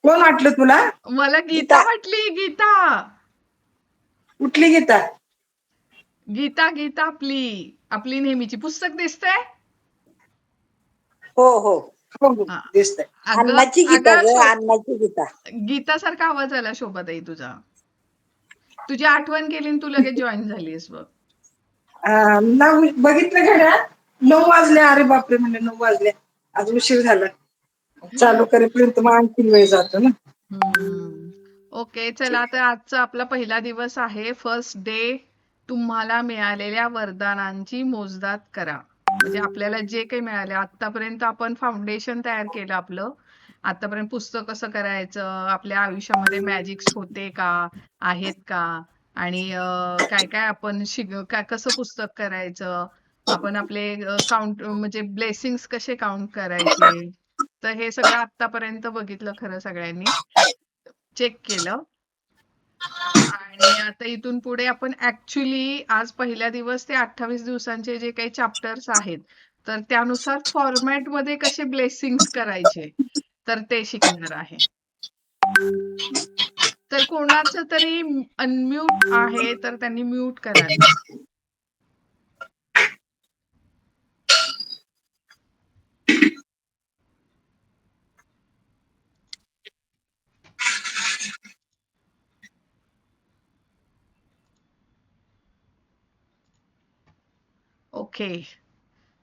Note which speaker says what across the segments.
Speaker 1: कोण वाटलं तुला?
Speaker 2: मला गीता
Speaker 1: गीता.
Speaker 2: वाटली. गीता
Speaker 1: कुठली गीता?
Speaker 2: गीता गीता आपली आपली नेहमीची. पुस्तक दिसतंय?
Speaker 1: हो हो हो हो,
Speaker 2: हा.
Speaker 1: दिसतंय.
Speaker 2: अगं
Speaker 1: अन्नाची गीता
Speaker 2: अगं
Speaker 1: ग, अन्नाची गीता.
Speaker 2: गीतासारखा आवाज आला शोभाताई तुझा. तुझी आठवण केली आणि तू लगेच जॉईन झालीस बघ.
Speaker 1: ना बघितलं घड्याळ, 9 वाजले. अरे बापरे, म्हणजे 9 वाजले, आज उशीर झाला. चालू करेपर्यंत मग आणखी वेळ जातो ना.
Speaker 2: ओके, चला तर आजचा आपला पहिला दिवस आहे, फर्स्ट डे. तुम्हाला मिळालेल्या वरदानांची मोजदाद करा. म्हणजे आपल्याला जे काही मिळाले आतापर्यंत, आपण फाउंडेशन तयार केलं आपलं. आतापर्यंत पुस्तक कसं करायचं, आपल्या आयुष्यामध्ये मॅजिक्स होते का, आहेत का, आणि काय काय आपण कसं पुस्तक करायचं, आपण आपले काउंट म्हणजे ब्लेसिंग्स कसे काउंट करायचे. तर हे सगळं आतापर्यंत बघितलं खरं सगळ्यांनी, चेक केलं. आणि आता इथून पुढे आपण ऍक्च्युली आज पहिला दिवस ते 28 दिवसांचे जे काही चॅप्टर्स आहेत, तर त्यानुसार फॉर्मॅट मध्ये कसे ब्लेसिंग्स करायचे, तर ते शिकणार आहे. तर कोणाचं तरी अनम्यूट आहे, तर त्यांनी म्यूट कराल. ओके,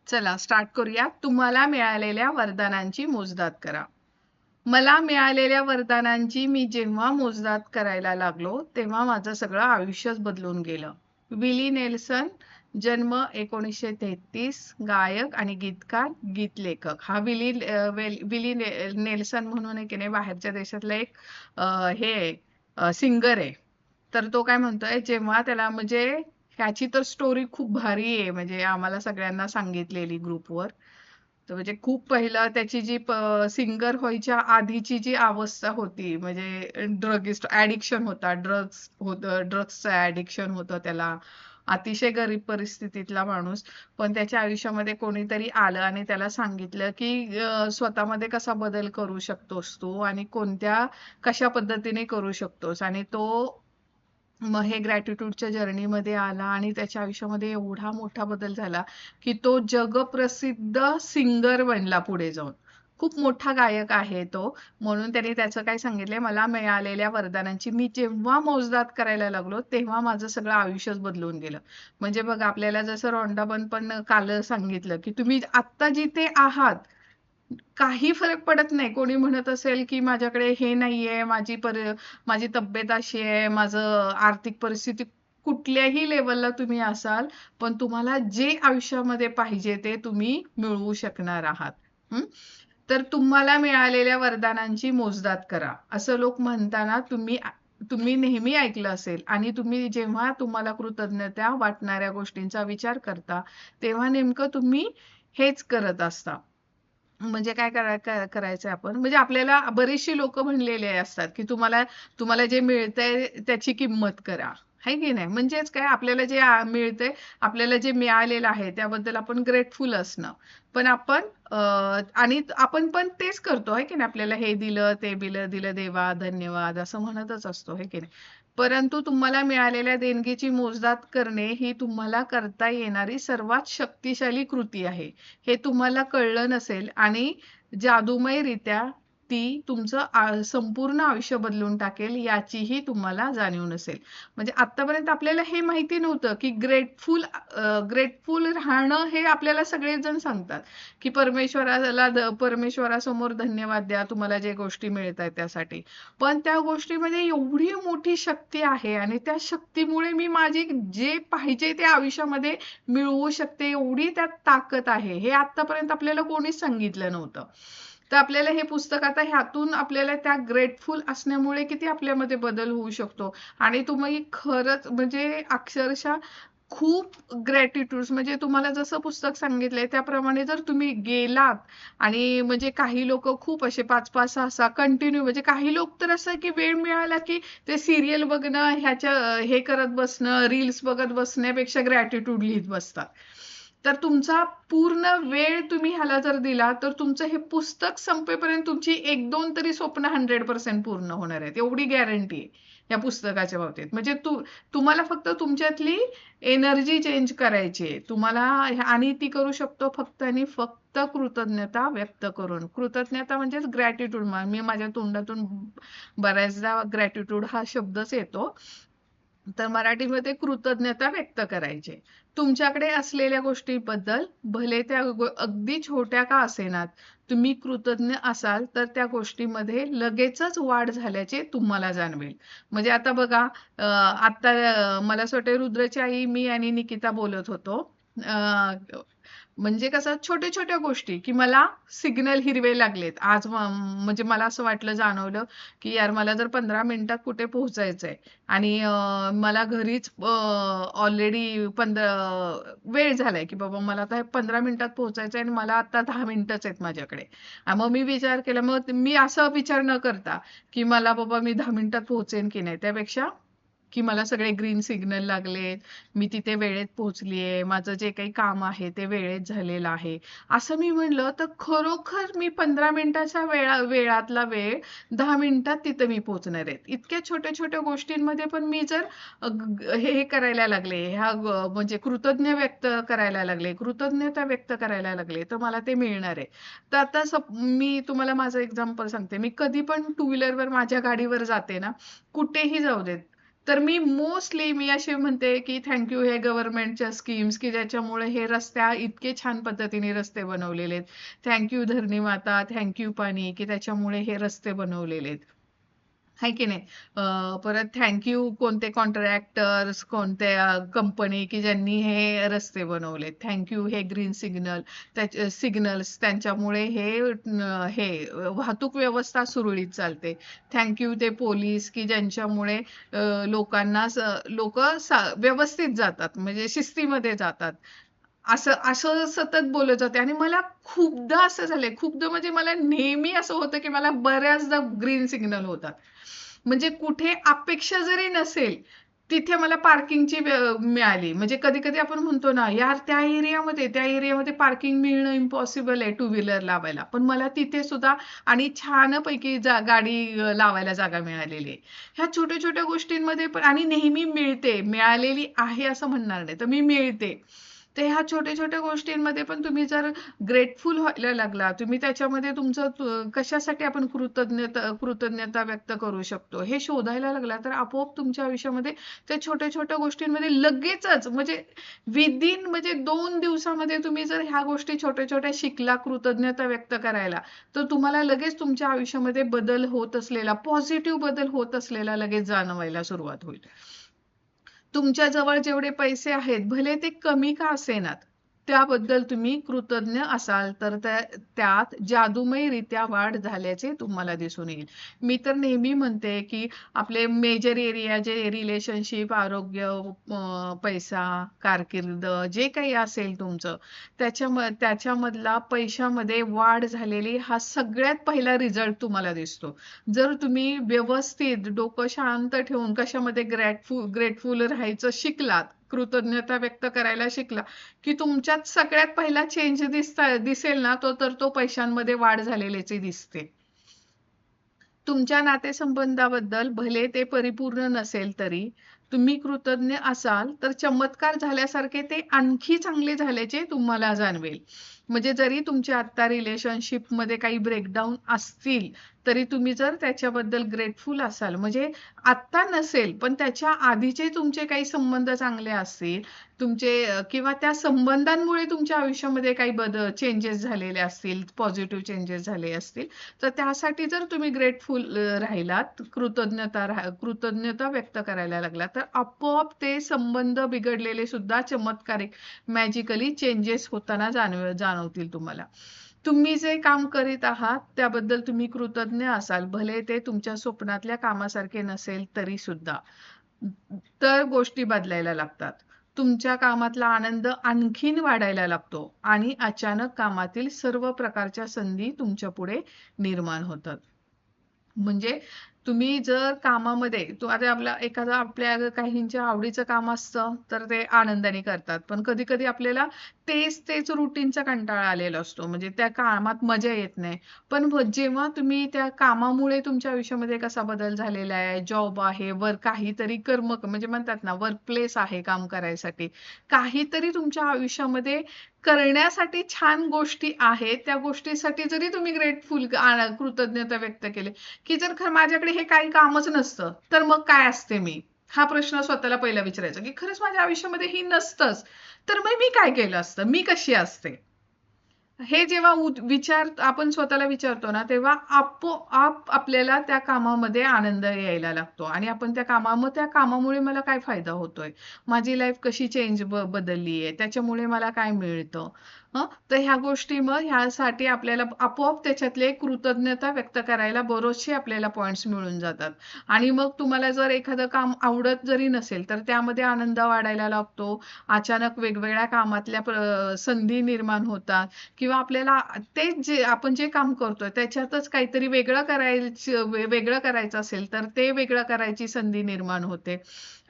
Speaker 2: चला स्टार्ट करूया. तुम्हाला मिळालेल्या वरदानांची मोजदाद करा. मला मिळालेल्या वरदानांची मी जेव्हा मोजदाद करायला लागलो, तेव्हा माझं सगळं आयुष्यच बदलून गेलं. विली नेल्सन, जन्म 1933, गायक आणि गीतकार, गीत लेखक. हा विली नेल्सन म्हणून आहे की नाही, बाहेरच्या देशातला एक हे सिंगर आहे. तर तो काय म्हणतोय, जेव्हा त्याला म्हणजे ह्याची तर स्टोरी खूप भारी आहे, म्हणजे आम्हाला सगळ्यांना सांगितलेली ग्रुपवर. तर म्हणजे खूप पहिला त्याची जी सिंगर व्हायच्या आधीची जी अवस्था होती, म्हणजे ड्रगिस्ट ऍडिक्शन होता, ड्रग्सचं ऍडिक्शन होतं त्याला. अतिशय गरीब परिस्थितीतला माणूस, पण त्याच्या आयुष्यामध्ये कोणीतरी आलं आणि त्याला सांगितलं की स्वतःमध्ये कसा बदल करू शकतोस तू, आणि कशा पद्धतीने करू शकतोस. आणि तो मग हे ग्रॅटिट्यूडच्या जर्नीमध्ये आला आणि त्याच्या आयुष्यामध्ये एवढा मोठा बदल झाला की तो जगप्रसिद्ध सिंगर बनला पुढे जाऊन. खूप मोठा गायक आहे तो. म्हणून त्यांनी त्याचं काय सांगितलंय, मला मिळालेल्या वरदानांची मी जेव्हा मोजदाद करायला लागलो, तेव्हा माझं सगळं आयुष्यच बदलून गेलं. म्हणजे बघा, आपल्याला जसं रॉन्डाबन पण काल सांगितलं की तुम्ही आत्ता जिथे आहात, काही फरक पडत नाही. कोणी म्हणत असेल की माझ्याकडे हे नाहीये, माझी तब्येत अशी आहे, माझं आर्थिक परिस्थिती कुठल्याही लेवलला तुम्ही असाल, पण तुम्हाला जे आयुष्यामध्ये पाहिजे ते तुम्ही मिळवू शकणार आहात. तर तुम्हाला मिळालेल्या वरदानांची मोजदाद करा, असं लोक म्हणताना तुम्ही नेहमी ऐकलं असेल. आणि तुम्ही जेव्हा तुम्हाला कृतज्ञता वाटणाऱ्या गोष्टींचा विचार करता, तेव्हा नेमकं तुम्ही हेच करत असता. म्हणजे काय करायचंय आपण, म्हणजे आपल्याला बरीचशी लोक म्हणलेले असतात की तुम्हाला तुम्हाला जे मिळतंय त्याची किंमत करा, है की नाही. म्हणजेच काय, आपल्याला जे मिळतंय, आपल्याला जे मिळालेलं आहे त्याबद्दल आपण ग्रेटफुल असणं. पण आणि आपण पण तेच करतो, है की नाही. आपल्याला हे दिलं, ते दिलं देवा धन्यवाद, असं म्हणतच असतो, है की नाही. परंतु तुम्हाला मिळालेल्या देणगीची मोजदाद करणे ही तुम्हाला करता येणारी सर्वात शक्तिशाली कृती आहे. हे तुम्हाला कळलं नसेल, आणि जादूमयरित्या ती तुमचं संपूर्ण आयुष्य बदलून टाकेल, याचीही तुम्हाला जाणीव नसेल. म्हणजे आतापर्यंत आपल्याला हे माहिती नव्हतं की ग्रेटफुल राहणं हे आपल्याला सगळेजण सांगतात की परमेश्वरासमोर धन्यवाद द्या, तुम्हाला जे गोष्टी मिळत आहेत त्यासाठी. पण त्या गोष्टीमध्ये एवढी मोठी शक्ती आहे, आणि त्या शक्तीमुळे मी माझे जे पाहिजे ते आयुष्यामध्ये मिळवू शकते, एवढी त्यात ताकद आहे, हे आतापर्यंत आपल्याला कोणीच सांगितलं नव्हतं. तर आपल्याला हे पुस्तक आता ह्यातून आपल्याला त्या ग्रेटफुल असण्यामुळे किती आपल्यामध्ये बदल होऊ शकतो. आणि तुम्ही खरंच म्हणजे अक्षरशः खूप ग्रॅटिट्यूड, म्हणजे तुम्हाला जसं पुस्तक सांगितलंय त्याप्रमाणे जर तुम्ही गेलात, आणि म्हणजे काही लोक खूप असे 5-5, 6-6 कंटिन्यू, म्हणजे काही लोक तर असं की वेळ मिळाला की ते सिरियल बघणं, हे करत बसणं, रील्स बघत बसण्यापेक्षा ग्रॅटिट्यूड लिहित बसतात. तर तुमचा पूर्ण वेळ तुम्ही ह्याला जर दिला तर तुमचं हे पुस्तक संपेपर्यंत तुमची 1-2 तरी स्वप्न 100% पूर्ण होणार आहेत, एवढी गॅरंटी आहे या पुस्तकाच्या बाबतीत. म्हणजे तुम्हाला फक्त तुमच्यातली एनर्जी चेंज करायची आहे तुम्हाला. आणि ती करू शकतो फक्त आणि फक्त कृतज्ञता व्यक्त करून. कृतज्ञता म्हणजेच ग्रॅटिट्यूड. मी माझ्या तोंडातून बऱ्याचदा ग्रॅटिट्यूड हा शब्दच येतो. तर मराठीमध्ये कृतज्ञता व्यक्त करायची तुमच्याकडे असलेल्या गोष्टीबद्दल, भले त्या अगदी छोट्या का असेनात. तुम्ही कृतज्ञ असाल तर त्या गोष्टीमध्ये लगेचच वाढ झाल्याचे तुम्हाला जाणवेल. म्हणजे आता बघा, आता मला असं वाटतं रुद्रची आई, मी आणि निकिता बोलत होतो. म्हणजे कसं छोट्या छोट्या गोष्टी, की मला सिग्नल हिरवे लागलेत आज, म्हणजे मला असं वाटलं, जाणवलं की यार मला जर 15 मिनिटात कुठे पोहोचायचंय आणि मला घरीच ऑलरेडी 15 वेळ झालाय, की बाबा मला आता 15 मिनिटात पोहोचायचंय आणि मला आता 10 मिनिटच आहेत माझ्याकडे. मग मी विचार केला, मग मी असं विचार न करता की मला बाबा मी 10 मिनिटात पोहोचेन की नाही, त्यापेक्षा की मला सगळे ग्रीन सिग्नल लागलेत, मी तिथे वेळेत पोहोचलीये, माझं जे काही काम आहे ते वेळेत झालेलं आहे, असं मी म्हणलं तर खरोखर मी 15 मिनिटाच्या वेळातला वेळ 10 मिनिटात तिथे मी पोहोचणार आहे. इतक्या छोट्या छोट्या गोष्टींमध्ये पण मी जर हे करायला लागले, म्हणजे कृतज्ञ व्यक्त करायला लागले, कृतज्ञता व्यक्त करायला लागले, तर मला ते मिळणार आहे. तर आता मी तुम्हाला माझं एक्झाम्पल सांगते. मी कधी पण टू व्हीलरवर माझ्या गाडीवर जाते ना, कुठेही जाऊ देत, तर मी मोस्टली असे म्हणते की थँक्यू हे गव्हर्नमेंटच्या स्कीम्स, की ज्याच्यामुळे हे रस्त्या इतके छान पद्धतीने रस्ते बनवलेले आहेत. थँक्यू धरणी माता, थँक्यू पाणी, की त्याच्यामुळे हे रस्ते बनवलेले आहेत, आहे की नाही. परत थँक्यू कोणते कॉन्ट्रॅक्टर्स, कोणत्या कंपनी, की ज्यांनी हे रस्ते बनवले. थँक्यू हे ग्रीन सिग्नल्स, त्यांच्यामुळे हे वाहतूक व्यवस्था सुरळीत चालते. थँक्यू ते पोलीस, की ज्यांच्यामुळे लोकांना लोक व्यवस्थित जातात, म्हणजे शिस्तीमध्ये जातात. असं असं सतत बोलत जाते आणि मला खूपदा असं झालंय, खूपदा म्हणजे मला नेहमी असं होतं की मला बऱ्याचदा ग्रीन सिग्नल होतात. म्हणजे कुठे अपेक्षा जरी नसेल तिथे मला पार्किंगची मिळाली. म्हणजे कधी कधी आपण म्हणतो ना, यार त्या एरियामध्ये पार्किंग मिळणं इम्पॉसिबल आहे टू व्हीलर लावायला, पण मला तिथे सुद्धा आणि छानपैकी गाडी लावायला जागा मिळालेली आहे. ह्या छोट्या छोट्या गोष्टींमध्ये पण, आणि नेहमी मिळते, मिळालेली आहे असं म्हणणार नाही, तर मी मिळते. तर ह्या छोट्या छोट्या गोष्टींमध्ये पण तुम्ही जर ग्रेटफुल व्हायला लागला, तुम्ही त्याच्यामध्ये तुमचं कशासाठी आपण कृतज्ञता व्यक्त करू शकतो हे शोधायला लागला, तर आपोआप तुमच्या आयुष्यामध्ये त्या छोट्या छोट्या गोष्टींमध्ये लगेचच, म्हणजे विदिन म्हणजे 2 दिवसामध्ये तुम्ही जर ह्या गोष्टी छोट्या छोट्या शिकला कृतज्ञता व्यक्त करायला, तर तुम्हाला लगेच तुमच्या आयुष्यामध्ये बदल होत असलेला, पॉझिटिव्ह बदल होत असलेला लगेच जाणवायला सुरुवात होईल. तुमच्या जवळ जेवढे पैसे आहेत, भले ते कमी का असेनात, त्याबद्दल तुम्ही कृतज्ञ असाल तर त्यात जादूमयरित्या वाढ झाल्याचे तुम्हाला दिसून येईल. मी तर नेहमी म्हणते की आपले मेजर एरिया जे रिलेशनशिप, आरोग्य, पैसा, कारकीर्द, जे काही असेल तुमचं, त्याच्यामधला पैशामध्ये वाढ झालेली हा सगळ्यात पहिला रिझल्ट तुम्हाला दिसतो. जर तुम्ही व्यवस्थित डोकं शांत ठेवून कशामध्ये ग्रेटफुल राहायचं शिकलात, कृतज्ञता व्यक्त करायला शिकला, की तुमच्यात सगळ्यात पहिला चेंज दिसेल ना, तो पैशांमध्ये वाढ झालेल्याची दिसते. तुमच्या नातेसंबंधाबद्दल भले ते परिपूर्ण नसेल तरी तुम्ही कृतज्ञ असाल तर चमत्कार झाल्यासारखे ते आणखी चांगले झाल्याचे तुम्हाला जाणवेल. म्हणजे जरी तुमच्या आता रिलेशनशिपमध्ये काही ब्रेकडाऊन असतील, तरी तुम्ही जर त्याच्याबद्दल ग्रेटफुल असाल, म्हणजे आत्ता नसेल पण त्याच्या आधीचे तुमचे काही संबंध चांगले असतील तुमचे, किंवा त्या संबंधांमुळे तुमच्या आयुष्यामध्ये काही चेंजेस झालेले असतील, पॉझिटिव्ह चेंजेस झाले असतील, तर त्यासाठी जर तुम्ही ग्रेटफुल राहिलात, कृतज्ञता व्यक्त करायला लागला, तर आपोआप ते संबंध बिघडलेले सुद्धा चमत्कारिक, मॅजिकली चेंजेस होताना जाणवतील तुम्हाला. तुम्ही जे काम करीत आहात त्याबद्दल तुम्ही कृतज्ञ असाल, भले ते तुमच्या स्वप्नातल्या कामासारखे नसेल तरी सुद्धा, तर गोष्टी बदलायला लागतात. तुमच्या कामातला आनंद आणखीन वाढायला लागतो आणि अचानक कामातील सर्व प्रकारच्या संधी तुमच्या पुढे निर्माण होतात. म्हणजे तुम्ही जर कामामध्ये आता आपल्या काहींच्या आवडीचं काम असतं तर ते आनंदाने करतात, पण कधी कधी आपल्याला तेच रुटीनचा कंटाळा आलेला असतो, म्हणजे त्या कामात मजा येत नाही. पण जेव्हा तुम्ही त्या कामामुळे तुमच्या आयुष्यामध्ये कसा बदल झालेला आहे, जॉब आहे, काहीतरी म्हणजे म्हणतात ना, वर्क प्लेस आहे काम करायसाठी, काहीतरी तुमच्या आयुष्यामध्ये करण्यासाठी छान गोष्टी आहेत, त्या गोष्टीसाठी जरी तुम्ही कृतज्ञता व्यक्त केली, की जर माझ्याकडे हे काही कामच नसतं तर मग काय असते मी, हा प्रश्न स्वतःला पहिला विचारायचा, की खरंच माझ्या आयुष्यामध्ये ही नसतंच तर मग मी काय केलं असतं, मी कशी असते. हे जेव्हा विचार आपण स्वतःला विचारतो ना, तेव्हा आपोआप आपल्याला त्या कामामध्ये आनंद यायला लागतो आणि आपण त्या कामामुळे मला काय फायदा होतोय, माझी लाईफ कशी बदलली आहे, त्याच्यामुळे मला काय मिळतं. तर ह्या गोष्टी, मग ह्यासाठी आपल्याला आपोआप त्याच्यातले कृतज्ञता व्यक्त करायला बरेचसे आपल्याला पॉइंट्स मिळून जातात. आणि मग तुम्हाला जर एखादं काम आवडत जरी नसेल तर त्यामध्ये आनंद वाढायला लागतो. अचानक वेगवेगळ्या कामातल्या संधी निर्माण होतात, किंवा आपल्याला आपण जे काम करतोय त्याच्यातच काहीतरी वेगळं करायचं असेल तर ते वेगळं करायची संधी निर्माण होते.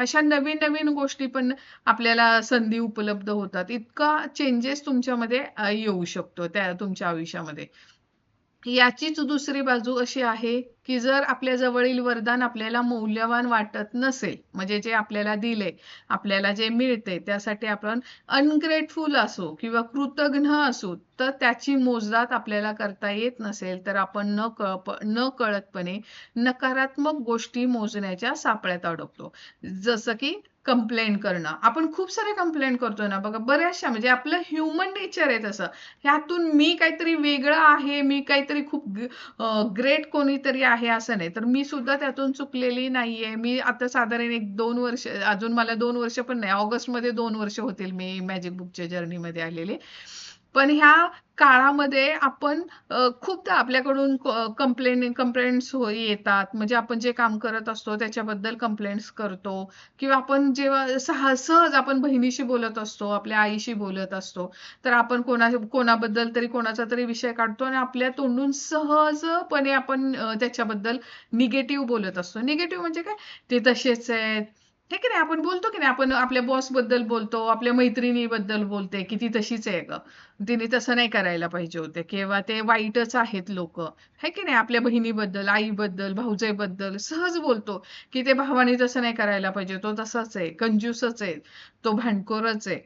Speaker 2: अशा नवीन नवीन गोष्टी पण आपल्याला संधी उपलब्ध होतात. इतका चेंजेस तुमच्यामध्ये येऊ शकतो त्या तुमच्या आयुष्यामध्ये. याचीच दुसरी बाजू अशी आहे, की जर आपल्या जवळील वरदान आपल्याला मौल्यवान वाटत नसेल, म्हणजे जे आपल्याला दिले, आपल्याला जे मिळते त्यासाठी आपण अनग्रेटफुल असो किंवा कृतज्ञ असू, तर त्याची मोजदाद आपल्याला करता येत नसेल तर आपण न कळतपणे नकारात्मक गोष्टी मोजण्याच्या सापळ्यात अडकतो. जसं की कंप्लेंट करणं. आपण खूप सारे कंप्लेंट करतो ना बघा, बऱ्याचशा, म्हणजे आपलं ह्युमन नेचर आहे तसं. ह्यातून मी काहीतरी वेगळं आहे, मी काहीतरी खूप ग्रेट कोणीतरी आहे असं नाही. तर मी सुद्धा त्यातून चुकलेली नाहीये. मी आता साधारण 1-2 वर्ष, अजून मला 2 वर्ष पण नाही, ऑगस्टमध्ये 2 वर्ष होतील मी मॅजिक बुकच्या जर्नीमध्ये आलेले. पण ह्या काळामध्ये आपण खूपदा आपल्याकडून कंप्लेंट्स येतात, म्हणजे आपण जे काम करत असतो त्याच्याबद्दल कंप्लेंट्स करतो, किंवा आपण जेव्हा सहज आपण बहिणीशी बोलत असतो, आपल्या आईशी बोलत असतो, तर आपण कोणाबद्दल तरी कोणाचा तरी विषय काढतो आणि आपल्या तोंडून सहजपणे आपण त्याच्याबद्दल निगेटिव्ह बोलत असतो. निगेटिव्ह म्हणजे काय, ते तसेच आहेत, हे की नाही, आपण बोलतो की नाही, आपण आपल्या बॉस बद्दल बोलतो, आपल्या मैत्रिणीबद्दल बोलते की ती तशीच आहे ग, तिने तसं नाही करायला पाहिजे होते, किंवा ते वाईटच आहेत लोक, हे की नाही. आपल्या बहिणीबद्दल, आईबद्दल, भाऊजाईबद्दल सहज बोलतो की ते भावाने तसं नाही करायला पाहिजे, तो तसाच आहे, कंजूसच आहे, तो भांडखोरच आहे,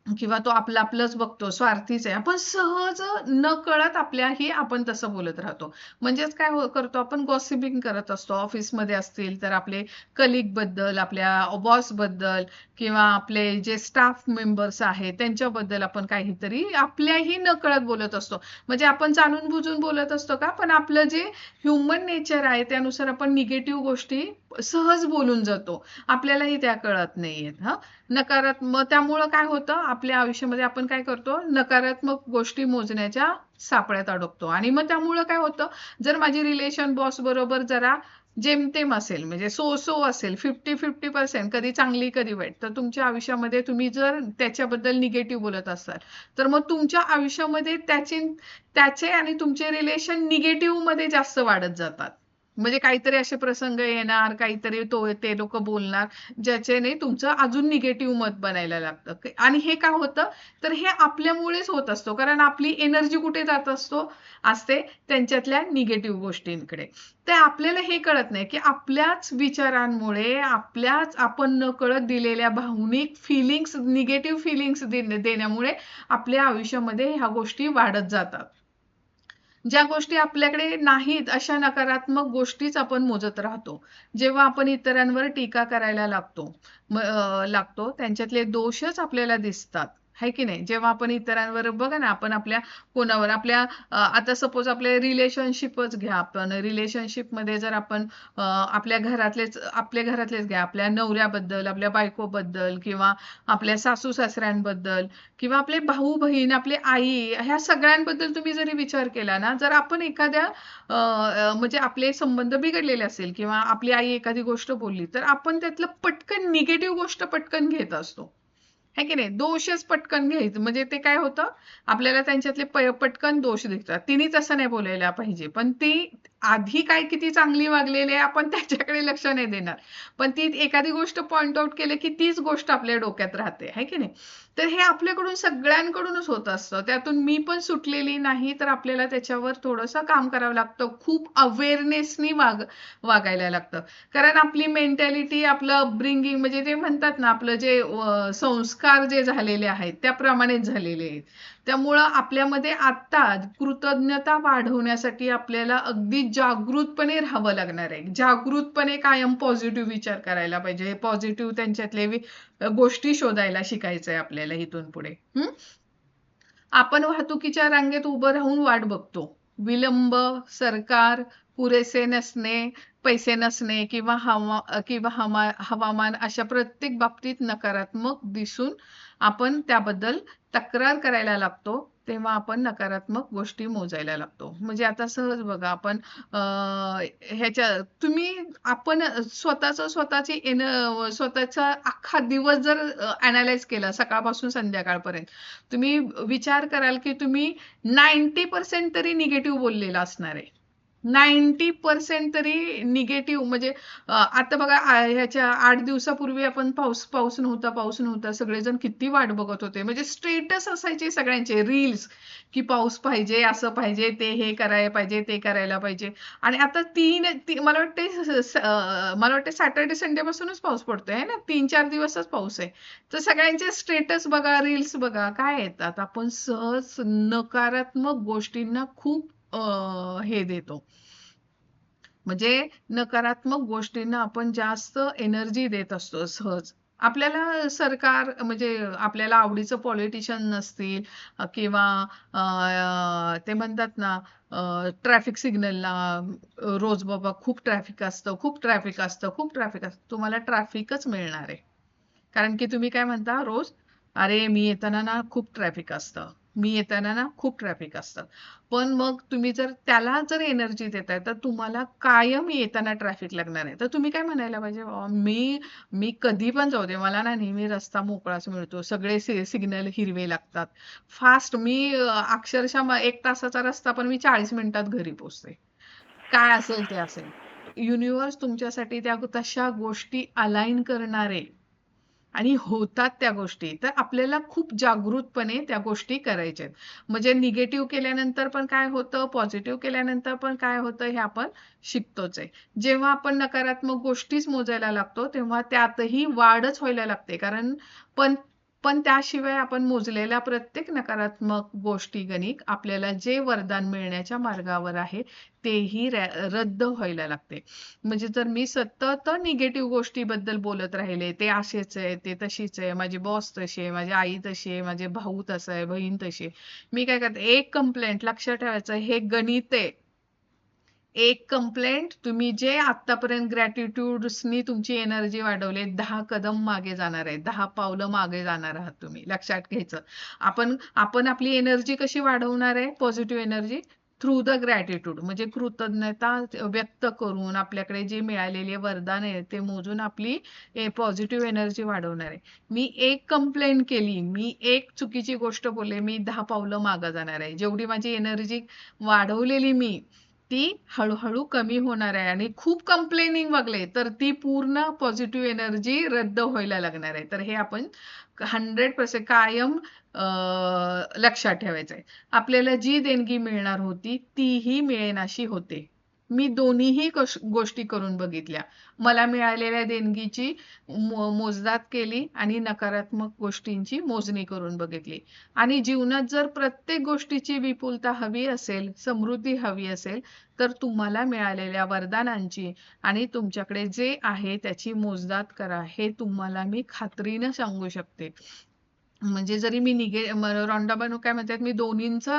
Speaker 2: किंवा तो आपलंच बघतो, स्वार्थीच आहे. आपण सहज न कळत आपल्याही आपण तसं बोलत राहतो. म्हणजेच काय करतो आपण, गॉसिपिंग करत असतो. ऑफिसमध्ये असतील तर आपले कलिग बद्दल, आपल्या बॉस बद्दल, किंवा आपले जे स्टाफ मेंबर्स आहेत त्यांच्याबद्दल आपण काहीतरी आपल्याही न कळत बोलत असतो. म्हणजे आपण जाणून बुजून बोलत असतो का, पण आपलं जे ह्युमन नेचर आहे त्यानुसार आपण निगेटिव्ह गोष्टी सहज बोलून जातो, आपल्यालाही त्या कळत नाहीयेत. नकारात्मक, त्यामुळं काय होतं, आपल्या आयुष्यामध्ये आपण काय करतो, नकारात्मक गोष्टी मोजण्याच्या सापळ्यात अडकतो. आणि मग त्यामुळं काय होतं, जर माझी रिलेशन बॉस बरोबर जरा जेमतेम असेल, म्हणजे सो असेल, 50-50%, कधी चांगली कधी वाईट, तर तुमच्या आयुष्यामध्ये तुम्ही जर त्याच्याबद्दल निगेटिव्ह बोलत असाल तर मग तुमच्या आयुष्यामध्ये त्याचे आणि तुमचे रिलेशन निगेटिव्ह मध्ये जास्त वाढत जातात. म्हणजे काहीतरी असे प्रसंग येणार, काहीतरी ते लोक बोलणार, ज्याच्याने तुमचं अजून निगेटिव्ह मत बनायला लागतं. आणि हे काय होतं, तर हे आपल्यामुळेच होत असतो, कारण आपली एनर्जी कुठे जात असते, त्यांच्यातल्या निगेटिव्ह गोष्टींकडे. ते आपल्याला हे कळत नाही की आपल्याच विचारांमुळे, आपण न कळत दिलेल्या भावनिक फिलिंग्स, निगेटिव्ह फिलिंग्स देण्यामुळे आपल्या आयुष्यामध्ये ह्या गोष्टी वाढत जातात. ज्या गोष्टी आपल्याकडे नाहीत अशा नकारात्मक गोष्टीच आपण मोजत राहतो. जेव्हा आपण इतरांवर टीका करायला लागतो, त्यांच्यातले दोषच आपल्याला दिसतात, है की नाही. जेव्हा आपण इतरांवर, बघा ना, आपण आता सपोज आपल्या रिलेशनशिपच घ्या, आपण रिलेशनशिपमध्ये जर आपण आपल्या घरातलेच घ्या, आपल्या नवऱ्याबद्दल, आपल्या बायकोबद्दल, किंवा आपल्या सासू सासऱ्यांबद्दल, किंवा आपले भाऊ बहीण, आपली आई, ह्या सगळ्यांबद्दल तुम्ही जरी विचार केला ना, जर आपण म्हणजे आपले संबंध बिघडलेले असेल, किंवा आपली आई एखादी गोष्ट बोलली तर आपण त्यातलं पटकन निगेटिव्ह गोष्ट पटकन घेत असतो, है की नाही, दोषच पटकन घ्यायचं. म्हणजे ते काय होतं, आपल्याला त्यांच्यातले पटकन दोष दिसतात. तिने तसं नाही बोलायला पाहिजे, पण ती आधी काय किती चांगली वागलेली आहे आपण त्याच्याकडे लक्ष नाही देणार, पण ती एखादी गोष्ट पॉइंट आउट केली की तीच गोष्ट आपल्या डोक्यात राहते, है की नाही. तर हे आपल्याकडून सगळ्यांकडूनच होत असतं. त्यातून मी पण सुटलेली नाही, तर आपल्याला त्याच्यावर थोडंसं काम करावं लागतं. खूप अवेअरनेसनी वागायला लागतं. कारण आपली मेंटॅलिटी, आपलं अपब्रिंगिंग, म्हणजे ते म्हणतात ना, आपलं जे संस्कार जे झालेले आहेत त्याप्रमाणेच झालेले आहेत. त्यामुळं आपल्यामध्ये आत्ता कृतज्ञता वाढवण्यासाठी आपल्याला अगदी जागृतपणे राहावं लागणार आहे. जागृतपणे कायम पॉझिटिव्ह विचार करायला पाहिजे. पॉझिटिव्ह त्यांच्यातले गोष्टी शोधायला शिकायचंय आपल्याला इथून पुढे. आपण वाहतुकीच्या रांगेत उभं राहून वाट बघतो. विलंब, सरकार, पुरेसे नसणे, पैसे नसणे किंवा हवामान, अशा प्रत्येक बाबतीत नकारात्मक दिसून आपण त्याबद्दल तक्रार करायला लागतो. तेव्हा आपण नकारात्मक गोष्टी मोजायला लागतो. म्हणजे आता सहज बघा, आपण ह्याच्या तुम्ही आपण स्वतःचा अख्खा दिवस जर अनालाइज केला सकाळपासून संध्याकाळपर्यंत, तुम्ही विचार कराल की तुम्ही 90% तरी निगेटिव्ह बोललेला असणार आहे. 90% तरी निगेटिव्ह. म्हणजे आता बघा, ह्याच्या 8 दिवसापूर्वी आपण पाऊस नव्हता, सगळेजण किती वाट बघत होते. म्हणजे स्टेटस असायचे सगळ्यांचे, रील्स, की पाऊस पाहिजे, असं पाहिजे, ते हे करायला पाहिजे, ते करायला पाहिजे. आणि आता मला वाटते सॅटर्डे संडे पासूनच पाऊस पडतोय, है ना, 3-4 दिवसच पाऊस आहे. तर सगळ्यांचे स्टेटस बघा, रील्स बघा, काय येतात. आपण सहज नकारात्मक गोष्टींना खूप हे देतो. म्हणजे नकारात्मक गोष्टींना आपण जास्त एनर्जी देत असतो सहज. आपल्याला सरकार, म्हणजे आपल्याला आवडीचं पॉलिटिशियन नसतील, किंवा ते म्हणतात ना, ट्रॅफिक सिग्नलला रोज बाबा खूप ट्रॅफिक असतं, खूप ट्रॅफिक असतं, खूप ट्रॅफिक असतं, तुम्हाला ट्रॅफिकच मिळणार आहे. कारण की तुम्ही काय म्हणता रोज, अरे मी येताना ना खूप ट्रॅफिक असतं, मी येताना ना खूप ट्रॅफिक असतं. पण मग तुम्ही जर त्याला जर एनर्जी देताय, तर तुम्हाला कायम येताना ट्रॅफिक लागणार आहे. तर तुम्ही काय म्हणायला पाहिजे, मी कधी पण जाऊ दे, मला ना नेहमी रस्ता मोकळाच मिळतो, सगळे सिग्नल हिरवे लागतात, फास्ट. मी अक्षरशः 1 तासाचा रस्ता पण मी 40 मिनिटात घरी पोहोचते. काय असेल ते असेल. युनिव्हर्स तुमच्यासाठी त्या तशा गोष्टी अलाइन करणारे, आणि होतात त्या गोष्टी. तर आपल्याला खूप जागृतपणे त्या गोष्टी करायच्या आहेत. म्हणजे निगेटिव्ह केल्यानंतर पण काय होतं, पॉझिटिव्ह केल्यानंतर पण काय होतं, हे आपण शिकतोच आहे. जेव्हा आपण नकारात्मक गोष्टीच मोजायला लागतो, तेव्हा त्यातही वाढच व्हायला लागते. कारण पण पण त्याशिवाय आपण मोजलेल्या प्रत्येक नकारात्मक गोष्टी गणिक आपल्याला जे वरदान मिळण्याच्या मार्गावर आहे, तेही रद्द व्हायला लागते. म्हणजे जर मी सतत निगेटिव्ह गोष्टीबद्दल बोलत राहिले, ते असेच आहे, ते तशीच आहे, माझी बॉस तशी आहे, माझी आई तशी आहे, माझे भाऊ तसा आहे, बहीण तशी आहे. मी काय करते, एक कंप्लेंट लक्षात ठेवायचं, हे गणित आहे. एक कंप्लेंट, तुम्ही जे आतापर्यंत ग्रॅटिट्यूडनी तुमची एनर्जी वाढवली, 10 कदम मागे जाणार आहे, 10 पावलं मागे जाणार आहात तुम्ही, लक्षात घ्यायचं. आपण आपली एनर्जी कशी वाढवणार आहे, positive energy, through the gratitude. म्हणजे कृतज्ञता व्यक्त करून, आपल्याकडे जे मिळालेले वरदान आहे ते मोजून आपली पॉझिटिव्ह एनर्जी वाढवणार आहे. मी एक कंप्लेंट केली, मी एक चुकीची गोष्ट बोलले, मी 10 पावलं मागे जाणार आहे. जेवढी माझी एनर्जी वाढवलेली मी, ती हळूहळू कमी होणार आहे. आणि खूप कंप्लेनिंग वागले तर ती पूर्ण पॉझिटिव्ह एनर्जी रद्द व्हायला लागणार आहे. तर हे आपण 100% कायम लक्षात ठेवायचं आहे. आपल्याला जी देणगी मिळणार होती तीही मिळेनाशी होते. मी दोन्हीही गोष्टी करून बघितल्या. मला मिळालेल्या देणगीची मोजदाद केली आणि नकारात्मक गोष्टींची मोजणी करून बघितली. आणि जीवनात जर प्रत्येक गोष्टीची विपुलता हवी असेल, समृद्धी हवी असेल, तर तुम्हाला मिळालेल्या वरदानांची आणि तुमच्याकडे जे आहे त्याची मोजदाद करा. हे तुम्हाला मी खात्रीनं सांगू शकते. म्हणजे जरी मी रॉन्डाबानो काय म्हणतात, मी दोन्हींचा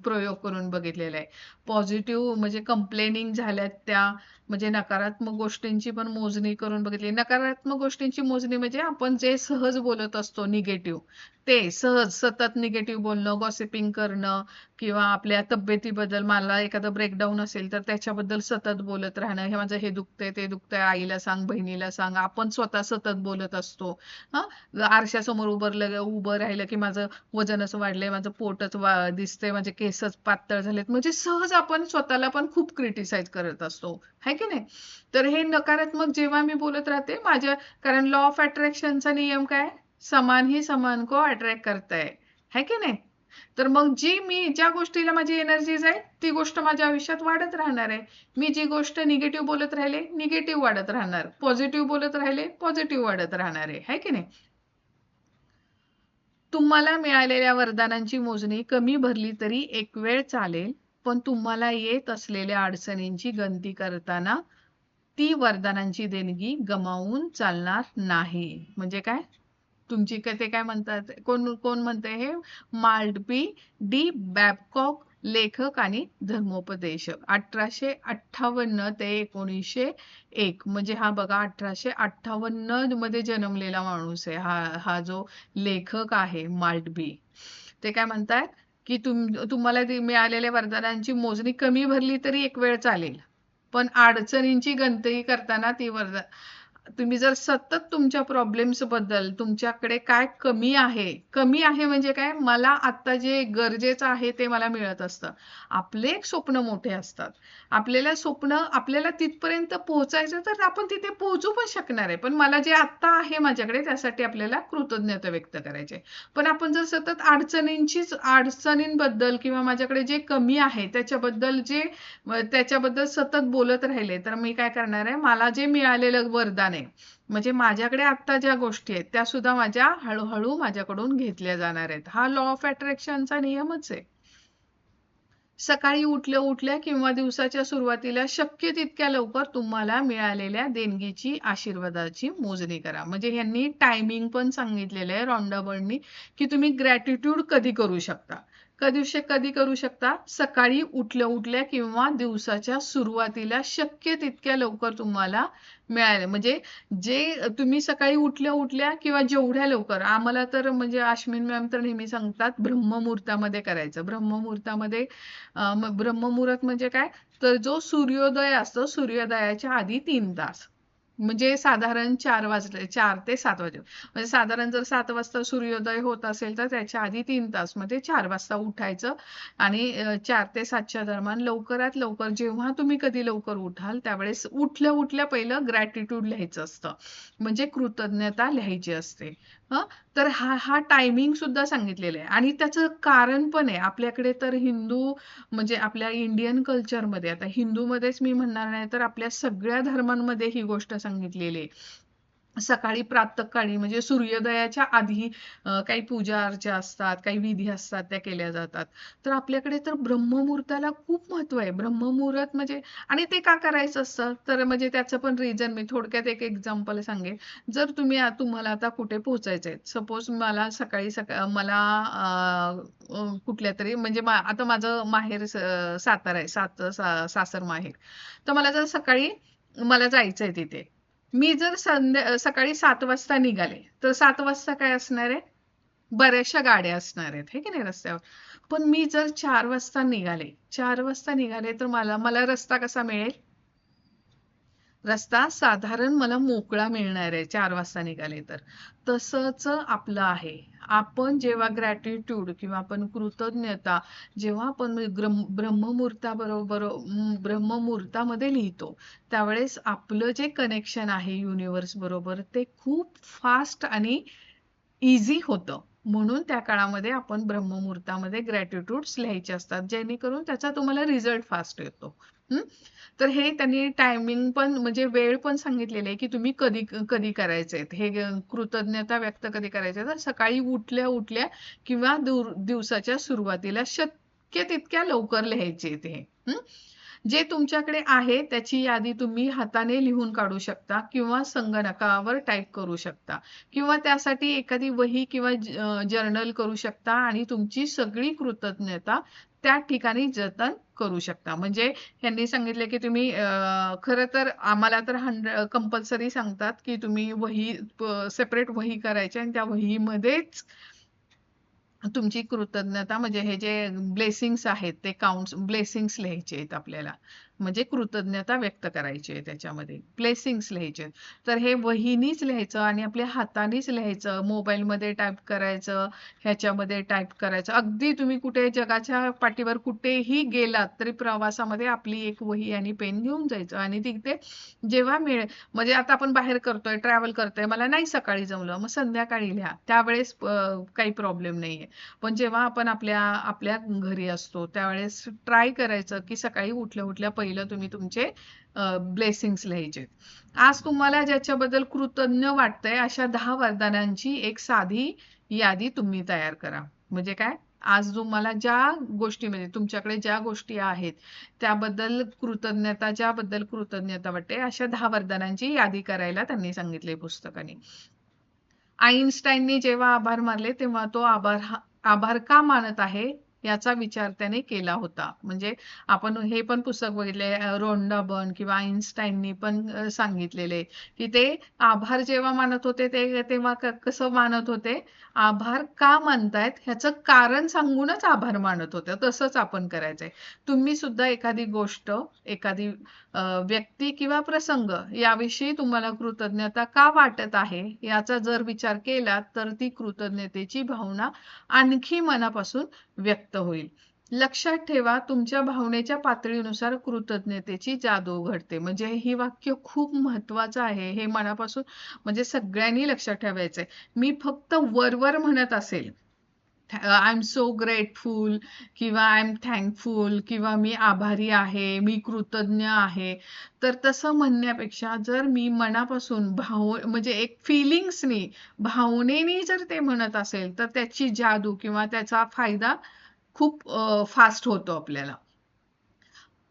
Speaker 2: प्रयोग करून बघितलेला आहे. पॉझिटिव्ह म्हणजे कंप्लेनिंग झाल्यात त्या, म्हणजे नकारात्मक गोष्टींची पण मोजणी करून बघितली. नकारात्मक गोष्टींची मोजणी म्हणजे आपण जे सहज बोलत असतो निगेटिव्ह, ते सहज सतत निगेटिव्ह बोलणं, गॉसिपिंग करणं किंवा आपल्या तब्येतीबद्दल मला एखादं ब्रेकडाऊन असेल तर त्याच्याबद्दल सतत बोलत राहणं. हे माझं हे दुखतंय, ते दुखतंय, आईला सांग, बहिणीला सांग. आपण स्वतः सतत बोलत असतो. आरशासमोर उभं राहिलं की माझं वजनच वाढलंय, माझं पोटच दिसतंय, माझे केसच पातळ झालेत. म्हणजे सहज आपण स्वतःला पण खूप क्रिटिसाइज करत असतो, है की नाही? तर हे नकारात्मक जेव्हा मी बोलत राहते कारण लॉ ऑफ अट्रॅक्शनचा नियम काय? समान ही समान को अट्रॅक्ट करताय, है की नाही? तर मग ज्या गोष्टीला माझी एनर्जी जाईल ती गोष्ट माझ्या आयुष्यात वाढत राहणार आहे. मी जी गोष्ट निगेटिव्ह बोलत राहिले, निगेटिव्ह वाढत राहणार. पॉझिटिव्ह बोलत राहिले, पॉझिटिव्ह वाढत राहणार आहे की नाही? तुम्हाला मिळालेल्या वरदानांची मोजणी कमी भरली तरी एक वेळ चालेल, पण तुम्हाला येत असलेल्या अडचणींची गणती करताना ती वरदानांची देणगी गमावून चालणार नाही. म्हणजे काय? तुमची ते काय म्हणतात, कोण कोण म्हणते हे? माल्टबी डी बॅबकॉक, लेखक आणि धर्मोपदेशक. 1858 ते 1901. म्हणजे हा बघा 1858 मध्ये जन्मलेला माणूस आहे हा जो लेखक आहे माल्टबी. ते काय म्हणतात की तुम्हाला मिळालेल्या वरदानांची मोजणी कमी भरली तरी एक वेळ चालेल, पण अडचणींची गणती करताना तुम्ही जर सतत तुमच्या प्रॉब्लेम्स बद्दल तुमच्याकडे काय कमी आहे म्हणजे काय, मला आता जे गरजेचं आहे ते मला मिळत असतं. आपले स्वप्न मोठे असतात. आपल्याला तिथपर्यंत पोहोचायचं तर आपण तिथे पोहोचू पण शकणार आहे, पण मला जे आता आहे माझ्याकडे त्यासाठी आपल्याला कृतज्ञता व्यक्त करायची. पण आपण जर सतत अडचणींबद्दल किंवा माझ्याकडे जे कमी आहे त्याच्याबद्दल सतत बोलत राहिले तर मी काय करणार आहे, मला जे मिळालेलं वरदान आहे म्हणजे माझ्याकडे आता ज्या गोष्टी आहेत त्या सुद्धा हळूहळू माझ्याकडून घेतल्या जाणार आहेत. हा लॉ ऑफ अट्रॅक्शनचा नियमच आहे. सकाळी उठल्या किंवा दिवसाच्या सुरुवातीला शक्य तितक्या लवकर तुम्हाला मिळालेल्या देणगीची आशीर्वादाची मोजणी करा. म्हणजे यांनी टायमिंग पण सांगितलेलं आहे रॉन्डा बर्ननी की तुम्ही ग्रॅटिट्यूड कधी करू शकता. सकाळी उठल्या किंवा दिवसाच्या सुरुवातीला शक्य तितक्या लवकर तुम्हाला मिळाले. म्हणजे जे तुम्ही सकाळी उठल्या किंवा जेवढ्या लवकर, आम्हाला तर म्हणजे अश्विन मॅम तर नेहमी सांगतात ब्रह्ममुहूर्तामध्ये करायचं. ब्रह्ममुहूर्त म्हणजे काय, तर जो सूर्योदय असतो सूर्योदयाच्या आधी 3 तास, म्हणजे साधारण 4 ते 7 वाजे, म्हणजे साधारण जर 7 वाजता सूर्योदय होत असेल तर त्याच्या आधी 3 तास मध्ये 4 वाजता उठायचं आणि 4 ते 7च्या दरम्यान लवकरात लवकर, जेव्हा तुम्ही कधी लवकर उठाल त्यावेळेस उठल्या पहिलं ग्रॅटिट्यूड लिहायचं असतं, म्हणजे कृतज्ञता लिहायची असते. तर हा टायमिंग सुद्धा सांगितलेलं आहे आणि त्याचं कारण पण आहे. आपल्याकडे तर म्हणजे आपल्या इंडियन कल्चरमध्ये, आता हिंदूमध्येच मी म्हणणार नाही तर आपल्या सगळ्या धर्मांमध्ये ही गोष्ट सांगितलेली आहे. सकाळी प्रातःकाळी म्हणजे सूर्योदयाच्या आधी काही पूजा अर्चा असतात, काही विधी असतात त्या केल्या जातात. तर आपल्याकडे तर ब्रह्ममुहूर्ताला खूप महत्व आहे. ब्रह्ममुहूर्त म्हणजे, आणि ते का करायचं असतं तर म्हणजे त्याचं पण रिझन मी थोडक्यात एक एक्झाम्पल सांगेन. जर तुम्हाला आता कुठे पोहोचायचंय, सपोज मला मला कुठल्या तरी म्हणजे आता माझं माहेर सातारा आहे, सासर माहेर. तर मला जर सकाळी मला जायचंय तिथे, मी जर सकाळी 7 वाजता निघाले तर 7 वाजता काय असणार आहे, बऱ्याचशा गाड्या असणार आहेत हे की नाही रस्त्यावर. पण मी जर 4 वाजता निघाले तर मला रस्ता कसा मिळेल, रस्ता साधारण मला मोकळा मिळणार आहे 4 वाजता निघाले तर. तसंच आपलं आहे. आपण जेव्हा ग्रॅटिट्यूड किंवा आपण कृतज्ञता जेव्हा आपण ब्रह्ममुहूर्तामध्ये लिहितो त्यावेळेस आपलं जे कनेक्शन आहे युनिव्हर्स बरोबर ते खूप फास्ट आणि इझी होतं. म्हणून त्या काळामध्ये आपण ब्रह्ममुहूर्तामध्ये ग्रॅटिट्यूड्स लिहायचे असतात, जेणेकरून त्याचा तुम्हाला रिझल्ट फास्ट येतो. तर हे त्यांनी टायमिंग पण म्हणजे वेळ पण सांगितलेली आहे की तुम्ही कधी कधी करायचे हे कृतज्ञता व्यक्त कधी करायचे, तर सकाळी उठल्या किंवा दिवसाच्या सुरुवातीला शक्य तितक्या लवकर लिहायचे ते. जे तुमच्याकडे आहे त्याची यादी तुम्ही हाताने लिहून काढू शकता किंवा संगणकावर टाईप करू शकता किंवा त्यासाठी एखादी वही किंवा जर्नल करू शकता आणि तुमची सगळी कृतज्ञता त्या ठिकाणी जतन करू शकता. म्हणजे यांनी सांगितले की तुम्ही खरं तर आम्हाला तर कंपल्सरी सांगतात की तुम्ही सेपरेट वही करायची आणि त्या वहीमध्येच तुमची कृतज्ञता म्हणजे हे जे ब्लेसिंग्स आहेत ते काउंट्स ब्लेसिंग्स लिहायचे आहेत आपल्याला. म्हणजे कृतज्ञता व्यक्त करायची आहे त्याच्यामध्ये. ब्लेसिंग्स लिहायचे आहेत. तर हे वहीनीच लिहायचं आणि आपल्या हातानेच लिहायचं. मोबाईलमध्ये टाईप करायचं, ह्याच्यामध्ये टाईप करायचं. अगदी तुम्ही कुठे जगाच्या पाठीवर कुठेही गेलात तरी प्रवासामध्ये आपली एक वही आणि पेन घेऊन जायचं आणि तिथे जेव्हा मिळेल म्हणजे आता आपण बाहेर करतोय, ट्रॅव्हल करतोय, मला नाही सकाळी जमलं, मग संध्याकाळी लिहा. त्यावेळेस काही प्रॉब्लेम नाहीये. पण जेव्हा आपण आपल्या आपल्या घरी असतो त्यावेळेस ट्राय करायचं की सकाळी उठल्या उठल्या पहिलं तुम्ही तुमचे ब्लेसिंग्स लिहायचे. आज तुम्हाला ज्याच्याबद्दल कृतज्ञ वाटतंय अशा 10 वरदानांची एक साधी यादी तुम्ही तयार करा. म्हणजे काय, आज तुम्हाला ज्या गोष्टी म्हणजे तुमच्याकडे ज्या गोष्टी आहेत त्याबद्दल कृतज्ञता ज्याबद्दल कृतज्ञता वाटते अशा 10 वरदानांची यादी करायला त्यांनी सांगितले पुस्तकाने. आईन्स्टाईनने जेव्हा आभार मानले तेव्हा तो आभार का मानत आहे याचा विचार त्याने केला होता. म्हणजे आपण हे पण पुस्तक बघितले रोंडा बर्न किंवा आईन्स्टाईननी पण सांगितलेले की ते आभार जेव्हा मानत होते ते तेव्हा कसं मानत होते, आभार का मानतायत ह्याचं कारण सांगूनच आभार मानत होते. तसंच आपण करायचंय. तुम्ही सुद्धा एखादी गोष्ट, एखादी व्यक्ती किंवा प्रसंग याविषयी तुम्हाला कृतज्ञता का वाटत आहे याचा जर विचार केला तर ती कृतज्ञतेची भावना आणखी मनापासून व्यक्त होईल. लक्षात ठेवा तुमच्या भावनेच्या पातळीनुसार कृतज्ञतेची जादू घडते. म्हणजे ही वाक्य खूप महत्वाचं आहे. हे मनापासून म्हणजे सगळ्यांनी लक्षात ठेवायचंय. मी फक्त वरवर म्हणत असेल आय एम सो ग्रेटफुल किंवा आय एम थँकफुल किंवा मी आभारी आहे, मी कृतज्ञ आहे. तर तसं म्हणण्यापेक्षा जर मी मनापासून म्हणजे एक फिलिंग्सनी, भावनेनी जर ते म्हणत असेल तर त्याची जादू किंवा त्याचा फायदा खूप फास्ट होतो आपल्याला.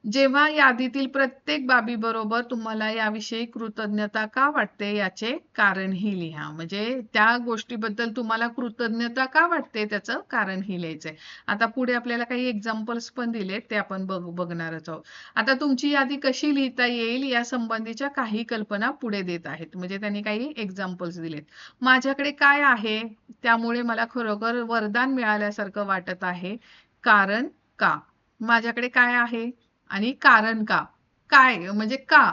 Speaker 2: जेव्हा यादीतील प्रत्येक बाबीबरोबर तुम्हाला याविषयी कृतज्ञता का वाटते याचे कारणही लिहा. म्हणजे त्या गोष्टीबद्दल तुम्हाला कृतज्ञता का वाटते त्याचं कारणही लिहायचंय. आता पुढे आपल्याला काही एक्झाम्पल्स पण दिलेत ते आपण बघणारच आहोत. आता तुमची यादी कशी लिहिता येईल या संबंधीच्या काही कल्पना पुढे देत आहेत. म्हणजे त्यांनी काही एक्झाम्पल्स दिलेत. माझ्याकडे काय आहे त्यामुळे मला खरोखर वरदान मिळाल्यासारखं वाटत आहे. कारण का? माझ्याकडे काय आहे आणि कारण का? काय म्हणजे का?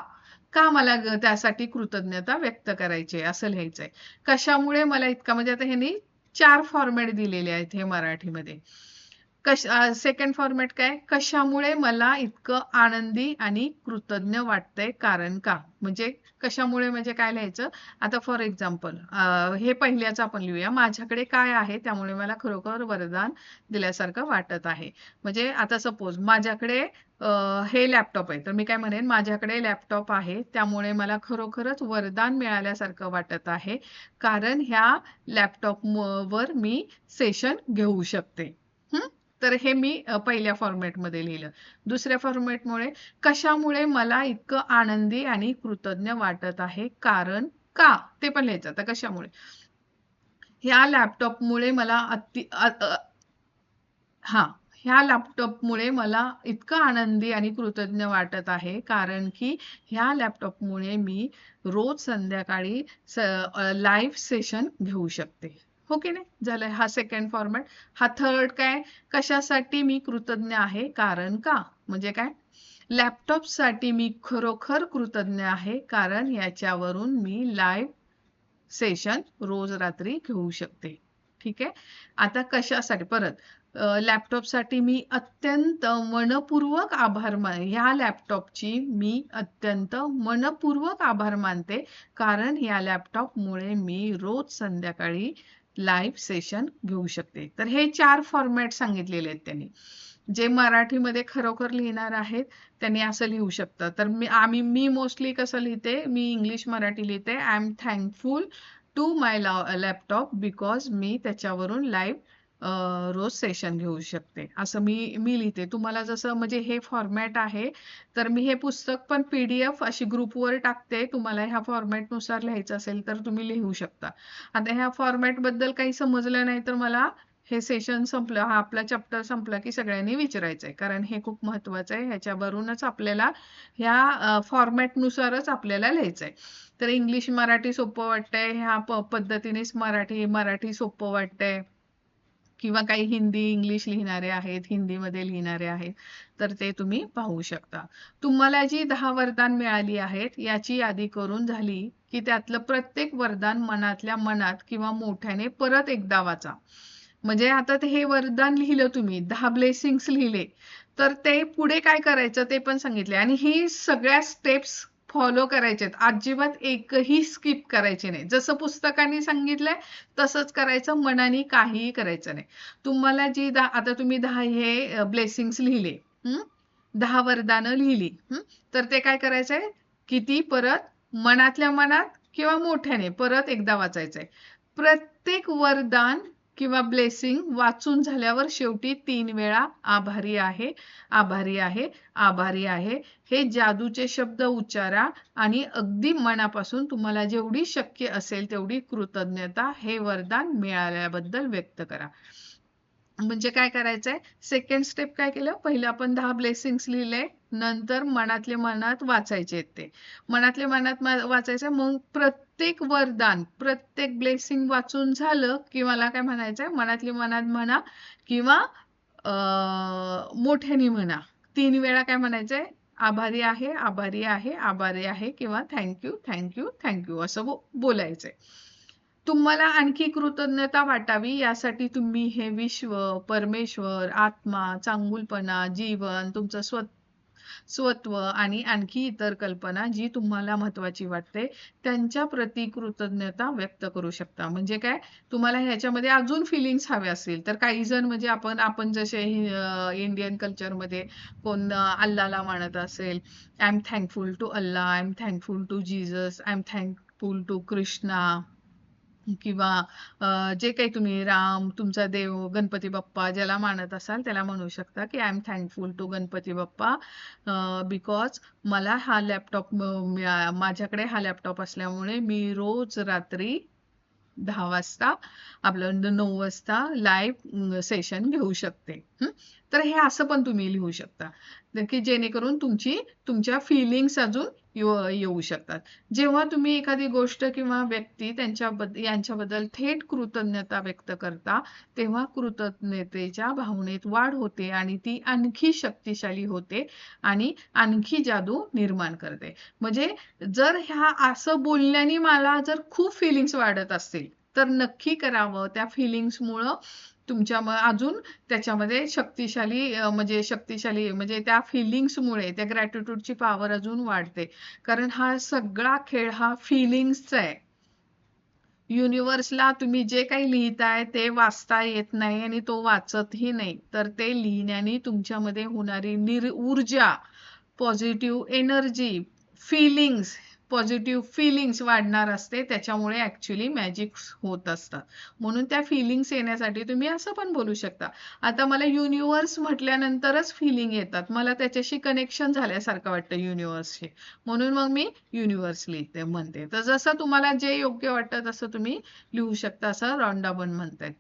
Speaker 2: का मला त्यासाठी कृतज्ञता व्यक्त करायची आहे असं लिहायचंय. कशामुळे मला इतका म्हणजे आता ह्यांनी 4 फॉर्मॅट दिलेले आहेत हे मराठीमध्ये. सेकंड फॉर्मॅट काय? कशामुळे मला इतकं आनंदी आणि कृतज्ञ वाटतंय कारण का? म्हणजे कशामुळे म्हणजे काय लिहायचं? आता फॉर एक्झाम्पल हे पहिल्याचं आपण लिहूया. माझ्याकडे काय आहे त्यामुळे मला खरोखर वरदान दिल्यासारखं वाटत आहे. म्हणजे आता सपोज माझ्याकडे हे लॅपटॉप आहे तर मी काय म्हणेन माझ्याकडे लॅपटॉप आहे त्यामुळे मला खरोखरच वरदान मिळाल्यासारखं वाटत आहे कारण ह्या लॅपटॉप वर मी सेशन घेऊ शकते. तर हे मी पहिल्या फॉर्मॅटमध्ये लिहिलं. दुसऱ्या फॉर्मॅटमुळे कशामुळे मला इतकं आनंदी आणि कृतज्ञ वाटत आहे कारण का? ते पण लिहायचं. आता कशामुळे? ह्या लॅपटॉपमुळे मला ह्या लॅपटॉपमुळे मला इतकं आनंदी आणि कृतज्ञ वाटत आहे कारण की ह्या लॅपटॉपमुळे मी रोज संध्याकाळी लाईव्ह सेशन घेऊ शकते. हो की नाही? झालं हा सेकंड फॉर्मॅट. हा थर्ड काय? कशासाठी मी कृतज्ञ आहे कारण का? म्हणजे काय? लॅपटॉपसाठी मी खरोखर कृतज्ञ आहे कारण याच्यावरून मी लाईव्ह सेशन रोज रात्री घेऊ शकते. ठीक आहे. आता कशासाठी परत लॅपटॉपसाठी मी अत्यंत मनपूर्वक ह्या लॅपटॉपची मी अत्यंत मनपूर्वक आभार मानते कारण या लॅपटॉपमुळे मी रोज संध्याकाळी लाईव्ह सेशन घेऊ शकते. तर हे 4 फॉर्मॅट सांगितलेले आहेत त्यांनी. जे मराठीमध्ये खरोखर लिहिणार आहेत त्यांनी असं लिहू शकतं. तर मी मोस्टली कसं लिहिते, मी इंग्लिश मराठी लिहिते. I am thankful to my laptop because मी त्याच्यावरून लाईव्ह रोज सेशन घेऊ शकते. असं मी लिहिते. तुम्हाला जसं म्हणजे हे फॉर्मॅट आहे तर मी हे पुस्तक पण PDF अशी ग्रुपवर टाकते. तुम्हाला ह्या फॉर्मॅटनुसार लिहायचं असेल तर तुम्ही लिहू शकता. आता ह्या फॉर्मॅट बद्दल काही समजलं नाही तर मला हे सेशन संपलं, हा आपला चॅप्टर संपला की सगळ्यांनी विचारायचंय कारण हे खूप महत्वाचं आहे. ह्याच्यावरूनच आपल्याला ह्या फॉर्मॅटनुसारच आपल्याला लिहायचंय. तर इंग्लिश मराठी सोपं वाटतंय ह्या पद्धतीनेच मराठी सोपं वाटतंय. किंवा काही हिंदी इंग्लिश लिहिणारे आहेत, हिंदीमध्ये लिहिणारे आहेत, तर ते तुम्ही पाहू शकता. तुम्हाला जी 10 वरदान मिळाली आहेत याची यादी करून झाली की त्यातलं प्रत्येक वरदान मनातल्या मनात किंवा मोठ्याने परत एकदा वाचा. म्हणजे आता ते हे वरदान लिहिलं तुम्ही, 10 ब्लेसिंग्स लिहिले, तर ते पुढे काय करायचं ते पण सांगितले आणि ही सगळ्या स्टेप्स फॉलो करायचे आहेत. अजिबात एकही स्किप करायची नाही. जसं पुस्तकाने सांगितलंय तसंच करायचं, मनाने काहीही करायचं नाही. तुम्हाला जी आता तुम्ही 10 हे ब्लेसिंग्स लिहिले, 10 वरदानं लिहिली, तर ते काय करायचंय, किती परत मनातल्या मनात किंवा मोठ्याने परत एकदा वाचायचंय. प्रत्येक वरदान किंवा ब्लेसिंग वाचून झाल्यावर शेवटी 3 वेळा आभारी आहे, आभारी आहे, आभारी आहे हे जादूचे शब्द उच्चारा आणि अगदी मनापासून तुम्हाला जेवढी शक्य असेल तेवढी कृतज्ञता हे वरदान मिळाल्याबद्दल व्यक्त करा. म्हणजे काय करायचंय, सेकंड स्टेप काय केलं, पहिलं आपण 10 ब्लेसिंग्स लिहिले, नंतर मनातले मनात वाचायचे ते, मनातले मनात वाचायचे. मग प्रत्येक वरदान प्रत्येक ब्लेसिंग वाचून झालं की मला काय म्हणायचंय, मनातले मनात म्हणा किंवा मोठ्याने म्हणा, 3 वेळा काय म्हणायचंय, आभारी आहे, आभारी आहे, आभारी आहे किंवा थँक्यू थँक्यू थँक्यू असं बोलायचंय. तुम्हाला आणखी कृतज्ञता वाटावी यासाठी तुम्ही हे विश्व, परमेश्वर, आत्मा, चांगुलपणा, जीवन, तुमचं स्वत्व आणि आणखी इतर कल्पना जी तुम्हाला महत्वाची वाटते त्यांच्या प्रती कृतज्ञता व्यक्त करू शकता. म्हणजे काय, तुम्हाला ह्याच्यामध्ये अजून फिलिंग्स हवे असतील तर काही जण म्हणजे आपण जसे इंडियन कल्चरमध्ये कोण अल्लाला मानत असेल, I am thankful to Allah, I am thankful to Jesus, I am thankful to Krishna, किंवा जे काही तुम्ही राम, तुमचा देव गणपती बाप्पा ज्याला मानत असाल त्याला म्हणू शकता की I am thankful to Ganpati Bappa because मला हा लॅपटॉप माझ्याकडे हा लॅपटॉप असल्यामुळे मी रोज रात्री 10 वाजता आपलं 9 वाजता लाईव्ह सेशन घेऊ शकते. तर हे असं पण तुम्ही लिहू शकता की जेणेकरून तुमच्या फिलिंग्स अजून येऊ शकतात. जेव्हा तुम्ही एखादी गोष्ट किंवा व्यक्ती यांच्याबद्दल थेट कृतज्ञता व्यक्त करता तेव्हा कृतज्ञतेच्या भावनेत वाढ होते आणि ती आणखी शक्तिशाली होते आणि आणखी जादू निर्माण करते. म्हणजे जर ह्या असं बोलल्याने मला जर खूप फिलिंग्स वाढत असतील तर नक्की करावं. त्या फिलिंग्समुळं तुमच्या अजून त्याच्यामध्ये शक्तिशाली म्हणजे त्या फिलिंग्समुळे त्या ग्रॅटिट्यूडची पॉवर अजून वाढते. कारण हा सगळा खेळ हा फिलिंग्सचा आहे. युनिव्हर्सला तुम्ही जे काही लिहिताय ते वाचता येत नाही आणि तो वाचतही नाही, तर ते लिहिण्याने तुमच्यामध्ये होणारी ऊर्जा, पॉझिटिव्ह एनर्जी, पॉझिटिव्ह फिलिंग्स वाढणार असते. त्याच्यामुळे ऍक्च्युली मॅजिक होत असतात. म्हणून त्या फिलिंग्स येण्यासाठी तुम्ही असं पण बोलू शकता, आता मला युनिव्हर्स म्हटल्यानंतरच फिलिंग येतात, मला त्याच्याशी कनेक्शन झाल्यासारखं वाटतं युनिव्हर्सशी, म्हणून मग मी युनिव्हर्स म्हणते. तर जसं तुम्हाला जे योग्य वाटतं तसं तुम्ही लिहू शकता, असं रॉन्डाबन म्हणतायत.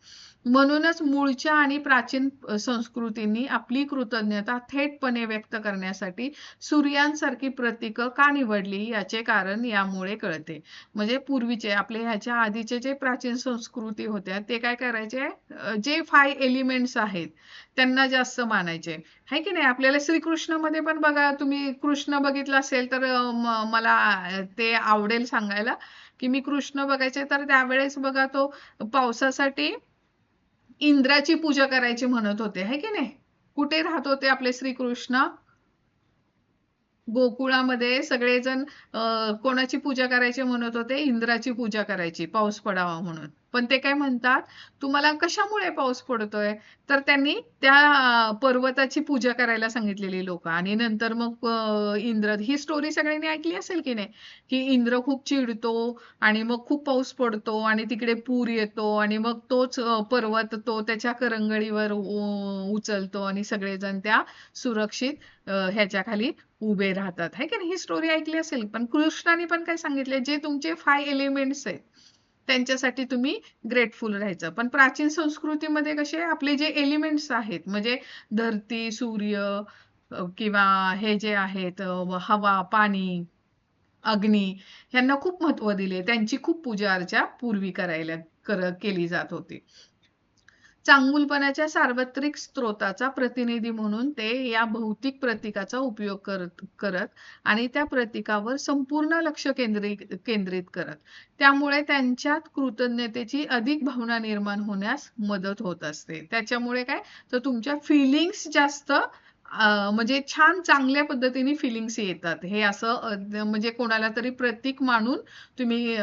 Speaker 2: म्हणूनच मूळच्या आणि प्राचीन संस्कृतींनी आपली कृतज्ञता थेटपणे व्यक्त करण्यासाठी सूर्यांसारखी प्रतीकं का निवडली याचे कारण यामुळे कळते. म्हणजे पूर्वीचे आपले ह्याच्या आधीचे जे प्राचीन संस्कृती होत्या ते काय करायचे, जे 5 एलिमेंट्स आहेत त्यांना जास्त मानायचे, है की नाही. आपल्याला श्रीकृष्णामध्ये पण बघा, तुम्ही कृष्ण बघितला असेल तर मला ते आवडेल सांगायला की मी कृष्ण बघायचे, तर त्यावेळेस बघा तो पावसासाठी इंद्राची पूजा करायची म्हणत होते, है की नाही. कुठे राहत होते आपले श्रीकृष्ण, गोकुळामध्ये सगळेजण कोणाची पूजा करायची म्हणत होते, इंद्राची पूजा करायची पाऊस पडावा म्हणून. पण ते काय म्हणतात, तुम्हाला कशामुळे पाऊस पडतोय, तर त्यांनी त्या पर्वताची पूजा करायला सांगितलेली लोक. आणि नंतर मग इंद्र, ही स्टोरी सगळ्यांनी ऐकली असेल की नाही, की इंद्र खूप चिडतो आणि मग खूप पाऊस पडतो आणि तिकडे पूर येतो आणि मग तोच पर्वत तो त्याच्या करंगळीवर उचलतो आणि सगळेजण त्या सुरक्षित ह्याच्या खाली उभे राहतात, है की नाही. ही स्टोरी ऐकली असेल. पण कृष्णाने पण काय सांगितले, जे तुमचे 5 एलिमेंट्स आहेत त्यांच्यासाठी तुम्ही ग्रेटफुल राहायचं. पण प्राचीन संस्कृतीमध्ये कसे आपले जे एलिमेंट्स आहेत, म्हणजे धरती, सूर्य किंवा हे जे आहेत हवा, पाणी, अग्नी, यांना खूप महत्व दिले. त्यांची खूप पूजा अर्चा पूर्वी केली जात होती. चांगुलपणाच्या सार्वत्रिक स्रोताचा प्रतिनिधी म्हणून ते या भौतिक प्रतीकाचा उपयोग करत आणि त्या प्रतीकावर संपूर्ण लक्ष केंद्रित करत. त्यामुळे त्यांच्यात कृतज्ञतेची अधिक भावना निर्माण होण्यास मदत होत असते. त्याच्यामुळे काय तर तुमच्या फिलिंग्स जास्त म्हणजे छान चांगल्या पद्धतीने फिलिंग्स येतात. हे असं म्हणजे कोणाला तरी प्रतीक मानून तुम्ही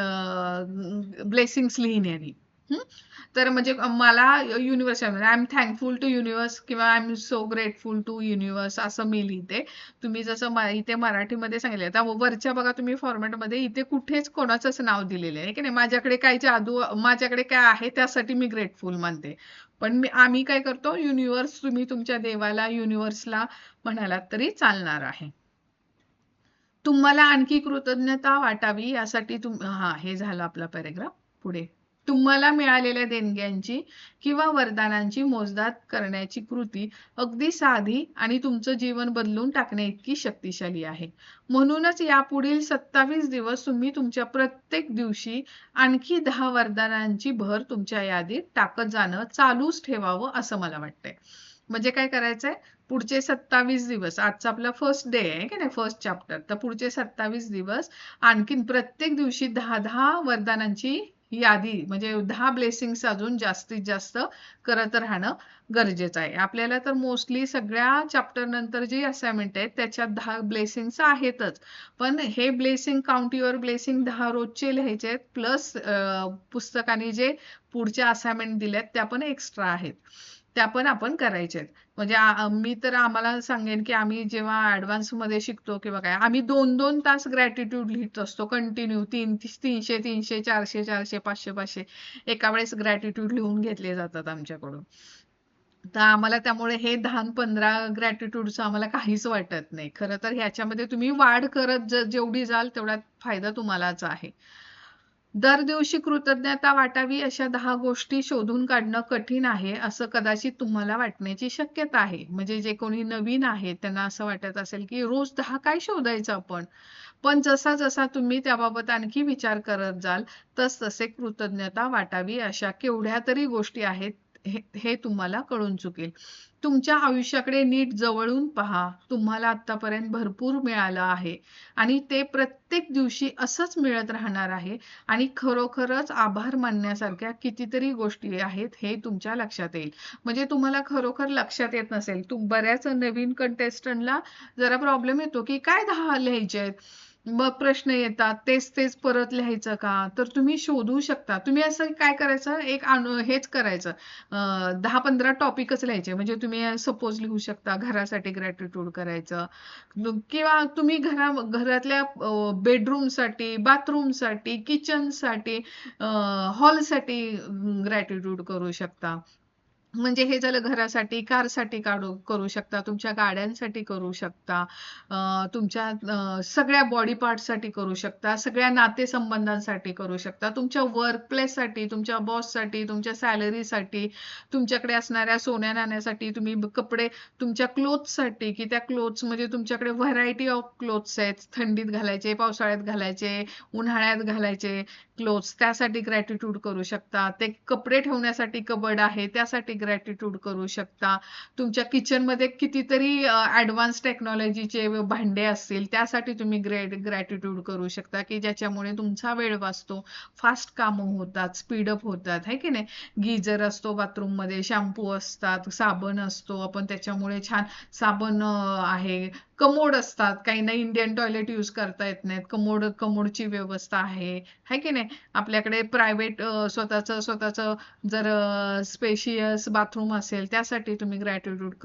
Speaker 2: ब्लेसिंग्स लिहिण्यानी. तर म्हणजे मला universe I am thankful to universe किंवा I am so grateful to universe असं मी लिहिते. तुम्ही जसं इथे मराठीमध्ये सांगितलं आता वरच्या बघा तुम्ही फॉर्मॅटमध्ये इथे कुठेच कोणाचंच नाव दिलेलं आहे की नाही. माझ्याकडे काय जादू माझ्याकडे काय आहे त्यासाठी मी ग्रेटफुल मानते. पण आम्ही काय करतो युनिव्हर्स तुम्ही तुमच्या देवाला युनिव्हर्सला म्हणालात तरी चालणार आहे. तुम्हाला आणखी कृतज्ञता वाटावी यासाठी हे झालं आपला पॅरेग्राफ. पुढे तुम्हाला मिळालेल्या देणग्यांची किंवा वरदानांची मोजदाद करण्याची कृती अगदी साधी आणि तुमचं जीवन बदलून टाकण्या इतकी शक्तिशाली आहे. म्हणूनच यापुढील 27 दिवस तुम्ही तुमच्या प्रत्येक दिवशी आणखी 10 वरदानांची भर तुमच्या यादीत टाकत जाणं चालूच ठेवावं असं मला वाटतंय. म्हणजे काय करायचंय पुढचे 27 दिवस आजचा आपला फर्स्ट डे आहे की नाही फर्स्ट चॅप्टर तर पुढचे 27 दिवस आणखीन प्रत्येक दिवशी 10 वरदानांची यादी म्हणजे 10 ब्लेसिंग्स अजून जास्तीत जास्त करत राहणं गरजेचं आहे. आपल्याला तर मोस्टली सगळ्या चॅप्टर नंतर जी असाइनमेंट आहेत त्याच्यात 10 ब्लेसिंग्स आहेतच. पण हे ब्लेसिंग काउंट युअर ब्लेसिंग 10 रोजचे लिहायचे आहेत प्लस पुस्तकाने जे पुढच्या असाइनमेंट दिल्यात त्या पण एक्स्ट्रा आहेत. त्या पण आपण करायच्या आहेत. म्हणजे मी तर आम्हाला सांगेन की आम्ही जेव्हा ऍडव्हान्स मध्ये शिकतो किंवा काय आम्ही 2-2 तास ग्रॅटिट्यूड लिहित असतो कंटिन्यू 300 300 400 400 500 500 एका वेळेस ग्रॅटिट्यूड लिहून घेतले जातात आमच्याकडून. तर आम्हाला त्यामुळे हे 10-15 ग्रॅटिट्यूडचं आम्हाला काहीच वाटत नाही. खरं तर ह्याच्यामध्ये तुम्ही वाढ करत जेवढी जाल तेवढा फायदा तुम्हालाच आहे. दर दिवशी कृतज्ञता वाटावी अशा 10 गोष्टी शोधून काढणं कठीण आहे असं कदाचित तुम्हाला वाटण्याची शक्यता आहे. म्हणजे जे कोणी नवीन आहे त्यांना असं वाटत असेल की रोज 10 काय शोधायचं आपण. पण जसा जसा तुम्ही त्याबाबत आणखी विचार करत जाल तसे कृतज्ञता वाटावी अशा केवढ्या तरी गोष्टी आहेत हे तुम्हाला कळून चुकेल. तुमच्या आयुष्याकडे नीट जवळून पहा. तुम्हाला आतापर्यंत भरपूर मिळालं आहे आणि ते प्रत्येक दिवशी असंच मिळत राहणार आहे आणि खरोखरच आभार मानण्यासारख्या कितीतरी गोष्टी आहेत हे तुमच्या लक्षात येईल. म्हणजे तुम्हाला खरोखर लक्षात येत नसेल बऱ्याच नवीन कंटेस्टंटला जरा प्रॉब्लेम येतो की काय 10 लिहायचे आहेत. मग प्रश्न येतात तेच तेच परत लिहायचं का तर तुम्ही शोधू शकता. तुम्ही असं काय करायचं हेच करायचं 10-15 टॉपिकच लिहायचे. म्हणजे तुम्ही सपोज लिहू शकता घरासाठी ग्रॅटिट्यूड करायचं किंवा तुम्ही घरातल्या बेडरूमसाठी बाथरूमसाठी किचनसाठी हॉलसाठी ग्रॅटिट्यूड करू शकता. म्हणजे हे झालं घरासाठी कारसाठी करू शकता तुमच्या गाड्यांसाठी करू शकता तुमच्या सगळ्या बॉडी पार्टसाठी करू शकता सगळ्या नातेसंबंधांसाठी करू शकता तुमच्या वर्क प्लेससाठी तुमच्या बॉससाठी तुमच्या सॅलरीसाठी तुमच्याकडे असणाऱ्या सोन्या नाण्यासाठी तुम्ही कपडे तुमच्या क्लोथ्ससाठी की त्या क्लोथ्स म्हणजे तुमच्याकडे व्हरायटी ऑफ क्लोथ्स आहेत थंडीत घालायचे पावसाळ्यात घालायचे उन्हाळ्यात घालायचे क्लोथ्स त्यासाठी ग्रॅटिट्यूड करू शकता. ते कपडे ठेवण्यासाठी कबर्ड आहे त्यासाठी ग्रॅटिट्यूड करू शकता. तुमच्या किचनमध्ये कितीतरी ऍडव्हान्स टेक्नॉलॉजीचे भांडे असतील त्यासाठी तुम्ही ग्रॅटिट्यूड करू शकता की ज्याच्यामुळे तुमचा वेळ वाचतो फास्ट कामं होतात स्पीडअप होतात है की नाही. गीजर असतो बाथरूम मध्ये शॅम्पू असतात साबण असतो आपण त्याच्यामुळे छान साबण आहे कमोड असतात काहींना इंडियन टॉयलेट यूज करता येत नाहीत कमोडची व्यवस्था आहे की नाही. आपल्याकडे प्रायव्हेट स्वतःचं जर स्पेशियस बाथरूम असेल त्यासाठी तुम्ही ग्रॅटिट्यूड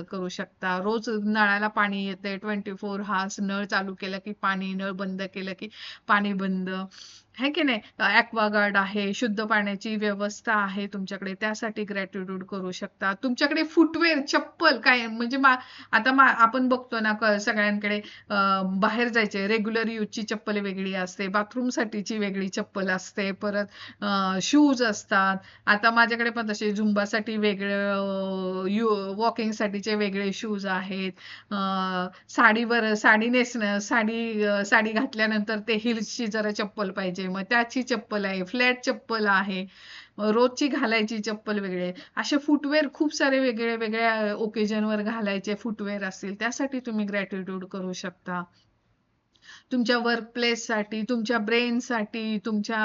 Speaker 2: करू शकता. रोज नळाला पाणी येते 24 हार्स नळ चालू केलं की पाणी नळ बंद केलं की पाणी बंद है की नाही. ॲक्वागार्ड आहे शुद्ध पाण्याची व्यवस्था आहे तुमच्याकडे त्यासाठी ग्रॅटिट्यूड करू शकता. तुमच्याकडे फुटवेअर चप्पल काय म्हणजे आता आपण बघतो ना सगळ्यांकडे बाहेर जायचे रेग्युलर यूजची चप्पल वेगळी असते बाथरूम साठीची वेगळी चप्पल असते परत शूज असतात. आता माझ्याकडे पण तसे झुंबासाठी वेगळं वॉकिंग साठीचे वेगळे शूज आहेत. साडीवर साडी घातल्यानंतर ते हिल्सची जरा चप्पल पाहिजे मग त्याची चप्पल आहे फ्लॅट चप्पल आहे. रोजची घालायची चप्पल वेगळे, असे फुटवेअर खूप सारे वेगळे वेगळ्या ओकेजनवर घालायचे फुटवेअर असतील त्यासाठी तुम्ही ग्रॅटिट्यूड करू शकता. तुमच्या वर्क प्लेससाठी, तुमच्या ब्रेनसाठी, तुमच्या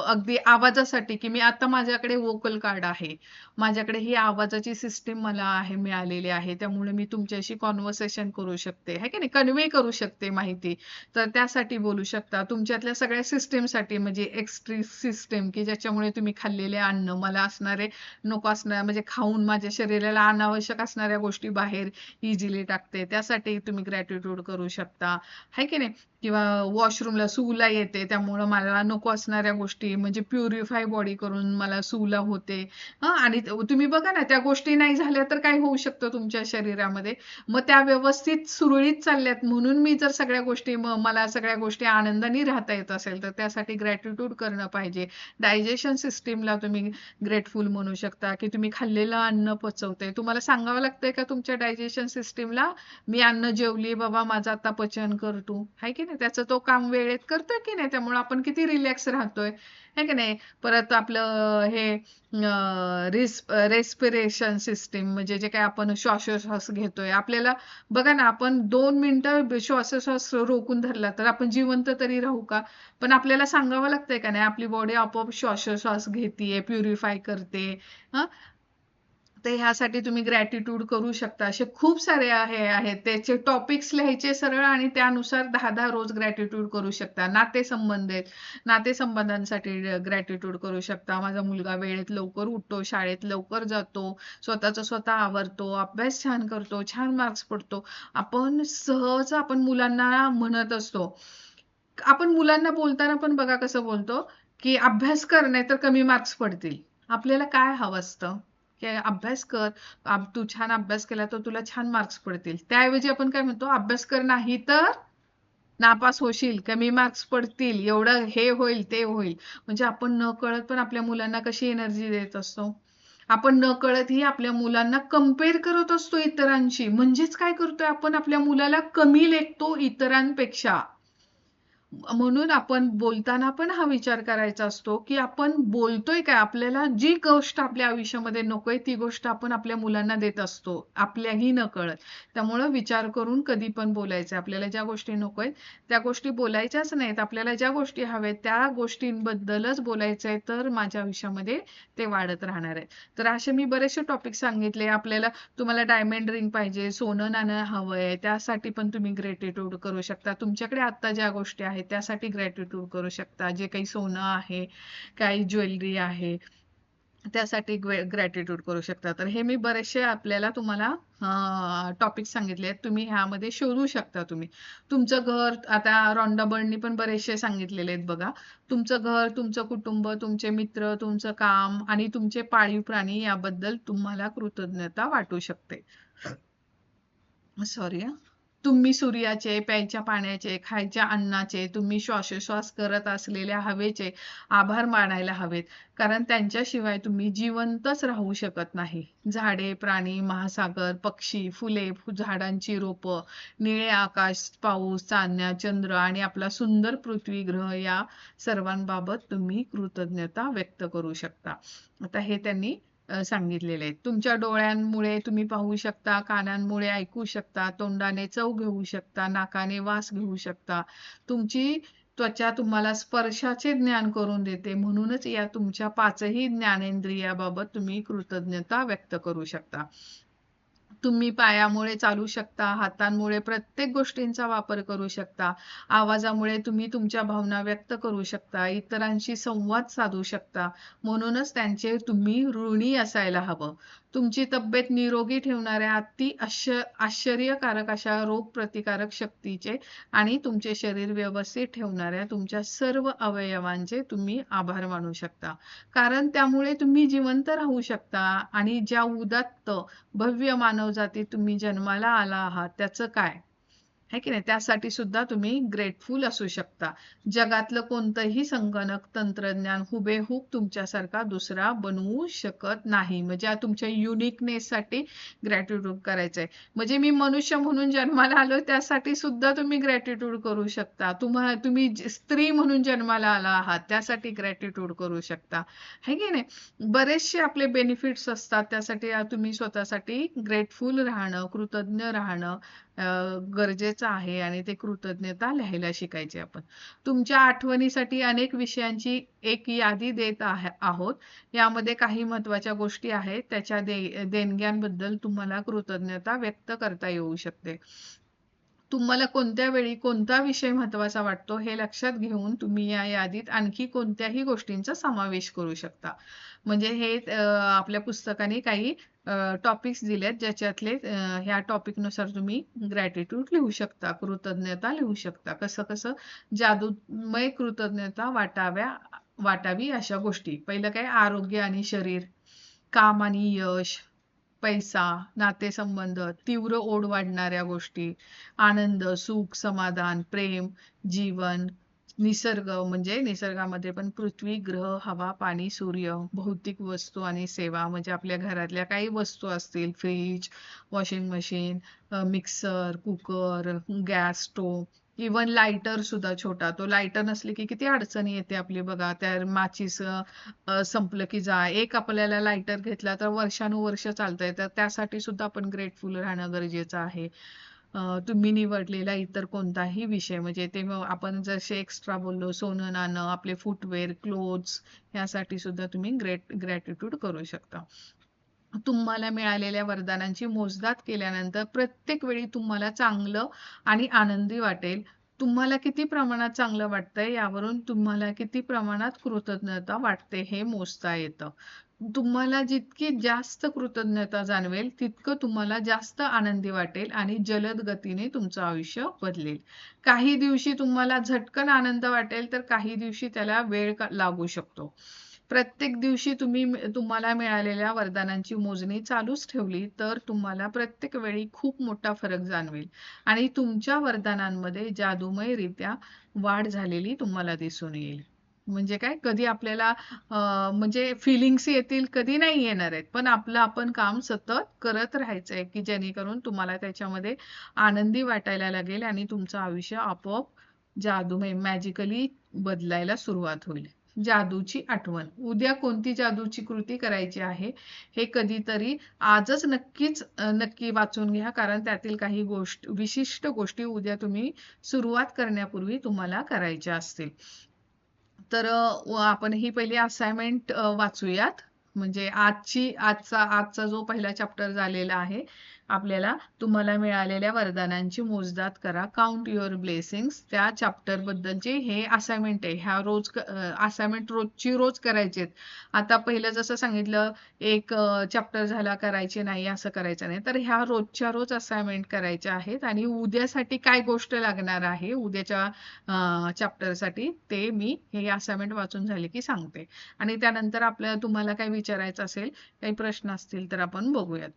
Speaker 2: अगदी आवाजासाठी, की मी आता माझ्याकडे वोकल कार्ड आहे. माझ्याकडे ही आवाजाची सिस्टीम मला आहे मिळालेली आहे. त्यामुळे मी तुमच्याशी कन्व्हर्सेशन करू शकते, है की नाही? कन्वे करू शकते माहिती. तर त्यासाठी बोलू शकता. तुमच्यातल्या सगळ्या सिस्टमसाठी म्हणजे एक्स्ट्री सिस्टम, की ज्याच्यामुळे तुम्ही खाल्लेले अन्न, मला असणारे नको असणारे म्हणजे खाऊन माझ्या शरीराला अनावश्यक असणाऱ्या गोष्टी बाहेर इझिली टाकते. त्यासाठी तुम्ही ग्रॅटिट्यूड करू शकता. है की नाही? किंवा वॉशरूमला सूला येते त्यामुळं मला नको असणाऱ्या गोष्टी म्हणजे प्युरिफाय बॉडी करून मला सूला होते. आणि तुम्ही बघा ना त्या गोष्टी नाही झाल्या तर काय होऊ शकतं तुमच्या शरीरामध्ये. मग त्या व्यवस्थित सुरळीत चालल्यात म्हणून मी जर सगळ्या गोष्टी मला सगळ्या गोष्टी आनंदाने राहता येत असेल तर त्यासाठी ग्रॅटिट्यूड करणं पाहिजे. डायजेशन सिस्टीमला तुम्ही ग्रेटफुल म्हणू शकता, की तुम्ही खाल्लेलं अन्न पचवते. तुम्हाला सांगावं लागतंय का तुमच्या डायजेशन सिस्टीमला, मी अन्न जेवली बाबा माझं आता पचन कर तू, है की नाही? त्याचं तो काम वेळेत करतोय की नाही? त्यामुळे आपण किती रिलॅक्स राहतोय, है की नाही? परत आपलं हे रेस्पिरेशन सिस्टीम म्हणजे जे काय आपण श्वासोश्वास घेतोय, आपल्याला बघा ना आपण 2 मिनिटं श्वासोश्वास रोखून धरला तर आपण जिवंत तरी राहू का? पण आपल्याला सांगावं लागतंय का नाही? आपली बॉडी आपोआप श्वासोश्वास घेतीये, प्युरिफाय करते. हं तर ह्यासाठी तुम्ही ग्रॅटिट्यूड करू शकता. असे खूप सारे आहेत. त्याचे टॉपिक्स लिहायचे सरळ आणि त्यानुसार 10-10 रोज ग्रॅटिट्यूड करू शकता. नातेसंबंध आहेत. नातेसंबंधांसाठी ग्रॅटिट्यूड करू शकता. माझा मुलगा वेळेत लवकर उठतो, शाळेत लवकर जातो, स्वतःचं स्वतः आवरतो, अभ्यास छान करतो, छान मार्क्स पडतो. आपण सहज आपण मुलांना म्हणत असतो. आपण मुलांना बोलताना पण बघा कसं बोलतो, की अभ्यास कर नाहीतर कमी मार्क्स पडतील. आपल्याला काय हवं असतं? की अभ्यास कर, तू छान अभ्यास केला तर तुला छान मार्क्स पडतील. त्याऐवजी आपण काय म्हणतो, अभ्यास कर नाही तर नापास होशील, कमी मार्क्स पडतील, एवढं हे होईल, ते होईल. म्हणजे आपण नकळत पण आपल्या मुलांना कशी एनर्जी देत असतो. आपण नकळतही आपल्या मुलांना कंपेअर करत असतो इतरांशी. म्हणजेच काय करतोय आपण आपल्या मुलाला कमी लेखतो इतरांपेक्षा. म्हणून आपण बोलताना पण हा विचार करायचा असतो, की आपण बोलतोय काय? आपल्याला जी गोष्ट आपल्या आयुष्यामध्ये नकोय, ती गोष्ट आपण आपल्या मुलांना देत असतो, आपल्याही नकळत. त्यामुळं विचार करून कधी पण बोलायचं. आपल्याला ज्या गोष्टी नकोय, त्या गोष्टी बोलायच्याच नाहीत. आपल्याला ज्या गोष्टी हव्यात, त्या गोष्टींबद्दलच बोलायचंय, तर माझ्या आयुष्यामध्ये ते वाढत राहणार आहे. तर असे मी बरेचसे टॉपिक सांगितले. आपल्याला तुम्हाला डायमंड रिंग पाहिजे, सोनं नाणं हवंय, त्यासाठी पण तुम्ही ग्रॅटिट्यूड करू शकता. तुमच्याकडे आत्ता ज्या गोष्टी आहेत त्यासाठी ग्रॅटिट्यूड करू शकता. जे काही सोनं आहे, काही ज्वेलरी आहे, त्यासाठी ग्रॅटिट्यूड करू शकता. तर हे मी बरेचसे आपल्याला तुम्हाला टॉपिक सांगितले आहेत. तुम्ही ह्यामध्ये शोधू शकता तुम्ही. तुमचं घर, आता रॉन्डा बर्डनी पण बरेचसे सांगितलेले आहेत बघा. तुमचं घर, तुमचं कुटुंब, तुमचे मित्र, तुमचं काम आणि तुमचे पाळीव प्राणी याबद्दल तुम्हाला कृतज्ञता वाटू शकते. सॉरी तुम्ही सूर्याचे, प्यायच्या पाण्याचे, खायच्या अन्नाचे, तुम्ही श्वासोश्वास करत असलेल्या हवेचे आभार मानायला हवेत. कारण त्यांच्याशिवाय तुम्ही जिवंतच राहू शकत नाही. झाडे, प्राणी, महासागर, पक्षी, फुले, झाडांची रोपं, निळे आकाश, पाऊस, चांदण्या, चंद्र आणि आपला सुंदर पृथ्वी ग्रह या सर्वांबाबत तुम्ही कृतज्ञता व्यक्त करू शकता. आता हे त्यांनी सांगितलेले आहेत. तुमच्या डोळ्यांमुळे तुम्ही पाहू शकता, कानांमुळे ऐकू शकता, तोंडाने चव घेऊ शकता, नाकाने वास घेऊ शकता. तुमची त्वचा तुम्हाला स्पर्शाचे ज्ञान करून देते. म्हणूनच या तुमच्या 5ही ज्ञानेंद्रियाबाबत तुम्ही कृतज्ञता व्यक्त करू शकता. तुम्ही पायामुळे चालू शकता, हातांमुळे प्रत्येक गोष्टींचा वापर करू शकता. आवाजामुळे तुम्ही तुमच्या भावना व्यक्त करू शकता, इतरांशी संवाद साधू शकता. म्हणूनच त्यांचे तुम्ही ऋणी असायला हवं. तुमची तब्येत निरोगी ठेवणाऱ्या आश्चर्यकारक अशा रोगप्रतिकारक शक्तीचे आणि तुमचे शरीर व्यवस्थित ठेवणाऱ्या तुमच्या सर्व अवयवांचे तुम्ही आभार मानू शकता. कारण त्यामुळे तुम्ही जिवंत राहू शकता आणि ज्या उदात्त भव्य मानवजातीत तुम्ही जन्माला आला आहात त्याचं काय? है की नाही. त्यासाठी सुद्धा तुम्ही ग्रेटफुल असू शकता. जगातलं कोणतंही संगणक तंत्रज्ञान हुबेहूब तुमच्यासारखा दुसरा बनवू शकत नाही. म्हणजे तुमच्या युनिकनेससाठी ग्रॅटिट्यूड करायचंय. म्हणजे मी मनुष्य म्हणून जन्माला आलो त्यासाठी सुद्धा तुम्ही ग्रॅटिट्यूड करू शकता. तुम्ही स्त्री म्हणून जन्माला आला आहात त्यासाठी ग्रॅटिट्यूड करू शकता, है की नाही. बरेचसे आपले बेनिफिट्स असतात. त्यासाठी तुम्ही स्वतःसाठी ग्रेटफुल राहणं, कृतज्ञ राहणं गरजेचं आहे आणि ते कृतज्ञता लिहायला शिकायची आपण. तुमच्या आठवणीसाठी अनेक विषयांची एक यादी देत आहोत. यामध्ये काही महत्त्वाच्या गोष्टी आहेत. त्याच्या देणग्यांबद्दल तुम्हाला कृतज्ञता व्यक्त करता येऊ शकते. तुम्हाला कोणत्या वेळी कोणता विषय महत्त्वाचा वाटतो हे लक्षात घेऊन तुम्ही या यादीत आणखी कोणत्याही गोष्टींचा समावेश करू शकता. म्हणजे हे आपल्या पुस्तकाने काही टॉपिक्स दिलेत ज्याच्यातले ह्या टॉपिकनुसार तुम्ही ग्रॅटिट्यूड लिहू शकता, कृतज्ञता लिहू शकता. कसं कसं जादूमय कृतज्ञता वाटावी अशा गोष्टी. पहिलं काय, आरोग्य आणि शरीर, काम आणि यश, पैसा, नातेसंबंध, तीव्र ओढ वाढणाऱ्या गोष्टी, आनंद, सुख, समाधान, प्रेम, जीवन, निसर्ग म्हणजे निसर्गामध्ये पण पृथ्वी, ग्रह, हवा, पाणी, सूर्य, भौतिक वस्तू आणि सेवा म्हणजे आपल्या घरातल्या काही वस्तू असतील, fridge, washing machine, mixer, cooker, gas stove, even lighter सुद्धा छोटा. तो लायटर नसले की किती अडचणी येते आपली बघा. त्या माचीस संपलं की एक आपल्याला लायटर घेतला तर वर्षानुवर्ष चालतंय. तर त्यासाठी सुद्धा आपण ग्रेटफुल राहणं गरजेचं आहे. तुम्ही निवडलेला इतर कोणताही विषय म्हणजे ते आपण जसे एक्स्ट्रा बोललो, सोनं नाणं, आपले फुटवेअर, क्लोथ्स, यासाठी सुद्धा तुम्ही ग्रॅटिट्यूड करू शकता. तुम्हाला मिळालेल्या वरदानांची मोजदाद केल्यानंतर प्रत्येक वेळी तुम्हाला चांगलं आणि आनंदी वाटेल. तुम्हाला किती प्रमाणात चांगलं वाटतंय यावरून तुम्हाला किती प्रमाणात कृतज्ञता वाटते हे मोजता येतं. तुम्हाला जितकी जास्त कृतज्ञता जाणवेल तितकं तुम्हाला जास्त आनंदी वाटेल आणि जलद गतीने तुमचं आयुष्य बदलेल. काही दिवशी तुम्हाला झटकन आनंद वाटेल तर काही दिवशी त्याला वेळ लागू शकतो. प्रत्येक दिवशी तुम्हाला मिळालेल्या वरदानांची मोजणी चालूच ठेवली तर तुम्हाला प्रत्येक वेळी खूप मोठा फरक जाणवेल आणि तुमच्या वरदानांमध्ये जादूमयरित्या वाढ झालेली तुम्हाला दिसून येईल. म्हणजे काय, कधी आपल्याला म्हणजे फिलिंग्स येतील, कधी नाही येणार आहेत, पण आपलं आपण काम सतत करत राहायचंय की जेणेकरून तुम्हाला त्याच्यामध्ये आनंदी वाटायला लागेल आणि तुमचं आयुष्य आपोआप जादूमय मॅजिकली बदलायला सुरुवात होईल. जादूची आठवण. उद्या कोणती जादूची कृती करायची आहे हे कधीतरी आजच नक्की वाचून घ्या, कारण त्यातील काही विशिष्ट गोष्टी उद्या तुम्ही सुरुवात करण्यापूर्वी तुम्हाला करायच्या असतील. तर आपण ही पहिली असाइनमेंट वाचूयात. म्हणजे आजचा जो पहिला चॅप्टर झालेला आहे आपल्याला, तुम्हाला मिळालेल्या वरदानांची मोजदाद करा, काउंट युअर ब्लेसिंग्स, त्या चॅप्टर बद्दलचे हे असाइनमेंट आहे. ह्या असाइनमेंट रोज करायचे आहेत. आता पहिलं जसं सांगितलं, एक चॅप्टर झाला करायचे नाही असं करायचं नाही, तर ह्या रोजच्या रोज असाइनमेंट करायच्या आहेत. आणि उद्यासाठी काय गोष्ट लागणार आहे उद्याच्या चॅप्टरसाठी ते मी हे असाइनमेंट वाचून झाले की सांगते. आणि त्यानंतर तुम्हाला काय विचारायचं असेल, काही प्रश्न असतील तर आपण बघूयात.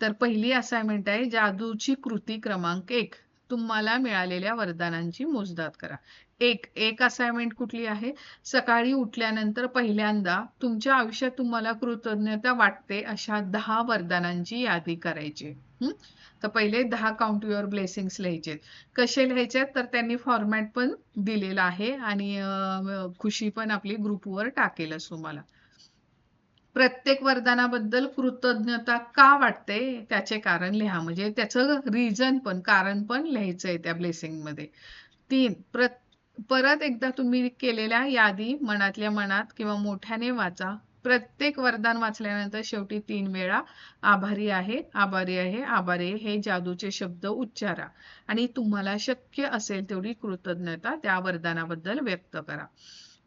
Speaker 2: तर पहिली असाइनमेंट आहे जादूची कृती क्रमांक 1. तुम्हाला मिळालेल्या वरदानांची मोजदाद करा. एक असाइनमेंट कुठली आहे, सकाळी उठल्यानंतर पहिल्यांदा तुमच्या आयुष्यात तुम्हाला कृतज्ञता वाटते अशा 10 वरदानांची यादी करायची. तर पहिले 10 काउंट युअर ब्लेसिंग्स लिहायचे. कसे लिहायचे तर त्यांनी फॉर्मॅट पण दिलेला आहे आणि खुशी पण आपली ग्रुपवर टाकेलच तुम्हाला. प्रत्येक वरदानाबद्दल कृतज्ञता का वाटते त्याचे कारण लिहा, म्हणजे त्याचं रिझन पण, कारण पण लिहायचंय त्या ब्लेसिंग मध्ये. 3, परत एकदा तुम्ही केलेल्या यादी मनातल्या मनात किंवा मोठ्याने वाचा. प्रत्येक वरदान वाचल्यानंतर शेवटी 3 वेळा आभारी आहे, आभारी आहे, आभारी आहे हे जादूचे शब्द उच्चारा आणि तुम्हाला शक्य असेल तेवढी कृतज्ञता त्या वरदानाबद्दल व्यक्त करा.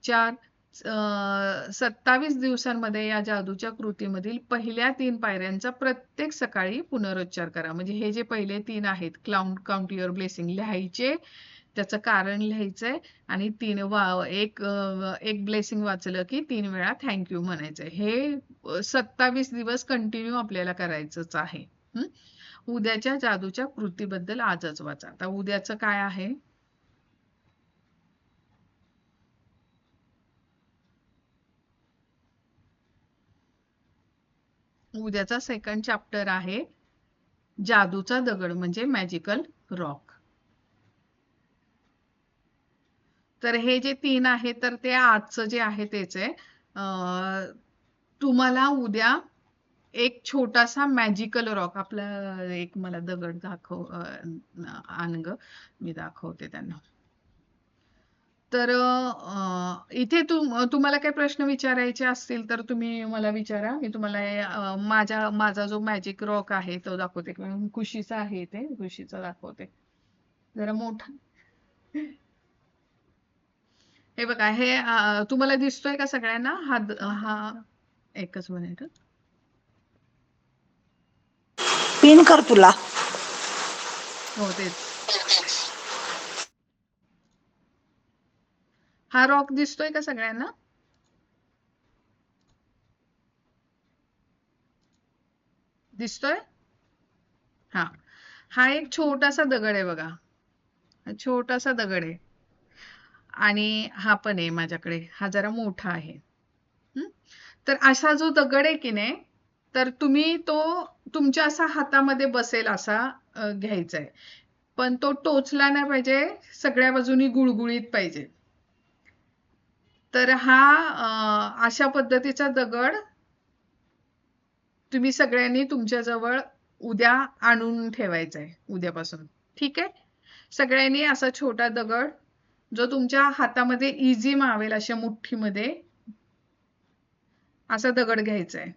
Speaker 2: 4, 27 दिवसांमध्ये या जादूच्या कृतीमधील पहिल्या 3 पायऱ्यांचा प्रत्येक सकाळी पुनरुच्चार करा. म्हणजे हे जे पहिले 3 आहेत, काउंट युअर ब्लेसिंग लिहायचे, त्याचं कारण लिहायचंय आणि एक ब्लेसिंग वाचलं की 3 वेळा थँक्यू म्हणायचंय. हे 27 दिवस कंटिन्यू आपल्याला करायचंच आहे. उद्याच्या जादूच्या कृतीबद्दल आजच वाचा. आता उद्याचं काय आहे? उद्याचा सेकंड चॅप्टर आहे जादूचा दगड म्हणजे मॅजिकल रॉक. तर हे जे 3 आहे तर ते आजचं जे आहे तेच आहे. तुम्हाला उद्या एक छोटासा मॅजिकल रॉक आपला एक मला दगड दाखव आण ग, मी दाखवते त्यांना. तर इथे तुम्हाला काही प्रश्न विचारायचे असतील तर तुम्ही मला विचारा. मी तुम्हाला माझा जो मॅजिक रॉक आहे तो दाखवते. खुशीचा आहे ते, खुशीचा दाखवते जरा मोठा. हे बघा, हे तुम्हाला दिसतोय का सगळ्यांना? हा एकच मिनिट.
Speaker 3: पिन कर तुला.
Speaker 2: हो तेच. हा रॉक दिसतोय का सगळ्यांना? दिसतोय? हा एक छोटासा दगड आहे बघा. छोटासा दगड आहे आणि हा पण आहे माझ्याकडे. हा जरा मोठा आहे. तर असा जो दगड आहे की नाही, तर तुम्ही तो तुमच्या असा हातामध्ये बसेल असा घ्यायचा आहे. पण तो टोचला नाही पाहिजे, सगळ्या बाजूनी गुळगुळीत पाहिजे. तर हा अशा पद्धतीचा दगड तुम्ही सगळ्यांनी तुमच्याजवळ उद्या आणून ठेवायचा आहे उद्यापासून. ठीक आहे? सगळ्यांनी असा छोटा दगड जो तुमच्या हातामध्ये इझी मावेल अशा मुठ्ठीमध्ये असा दगड घ्यायचा आहे.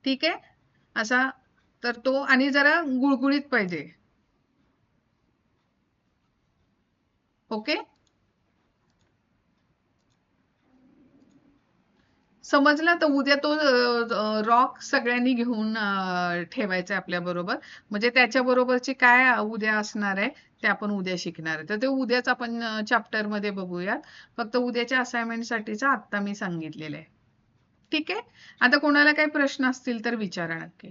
Speaker 2: ठीक आहे? असा, तर तो आणि जरा गुळगुळीत पाहिजे. ओके? समजलं? तर उद्या तो रॉक सगळ्यांनी घेऊन ठेवायचा आहे आपल्या बरोबर. म्हणजे त्याच्या बरोबरची काय उद्या असणार आहे ते आपण उद्या शिकणार आहे. तर ते उद्याच आपण चॅप्टर मध्ये बघूयात. फक्त उद्याच्या असाइनमेंटसाठीच आत्ता मी सांगितलेलं आहे. ठीक आहे? आता कोणाला काही प्रश्न असतील तर विचारा नक्की.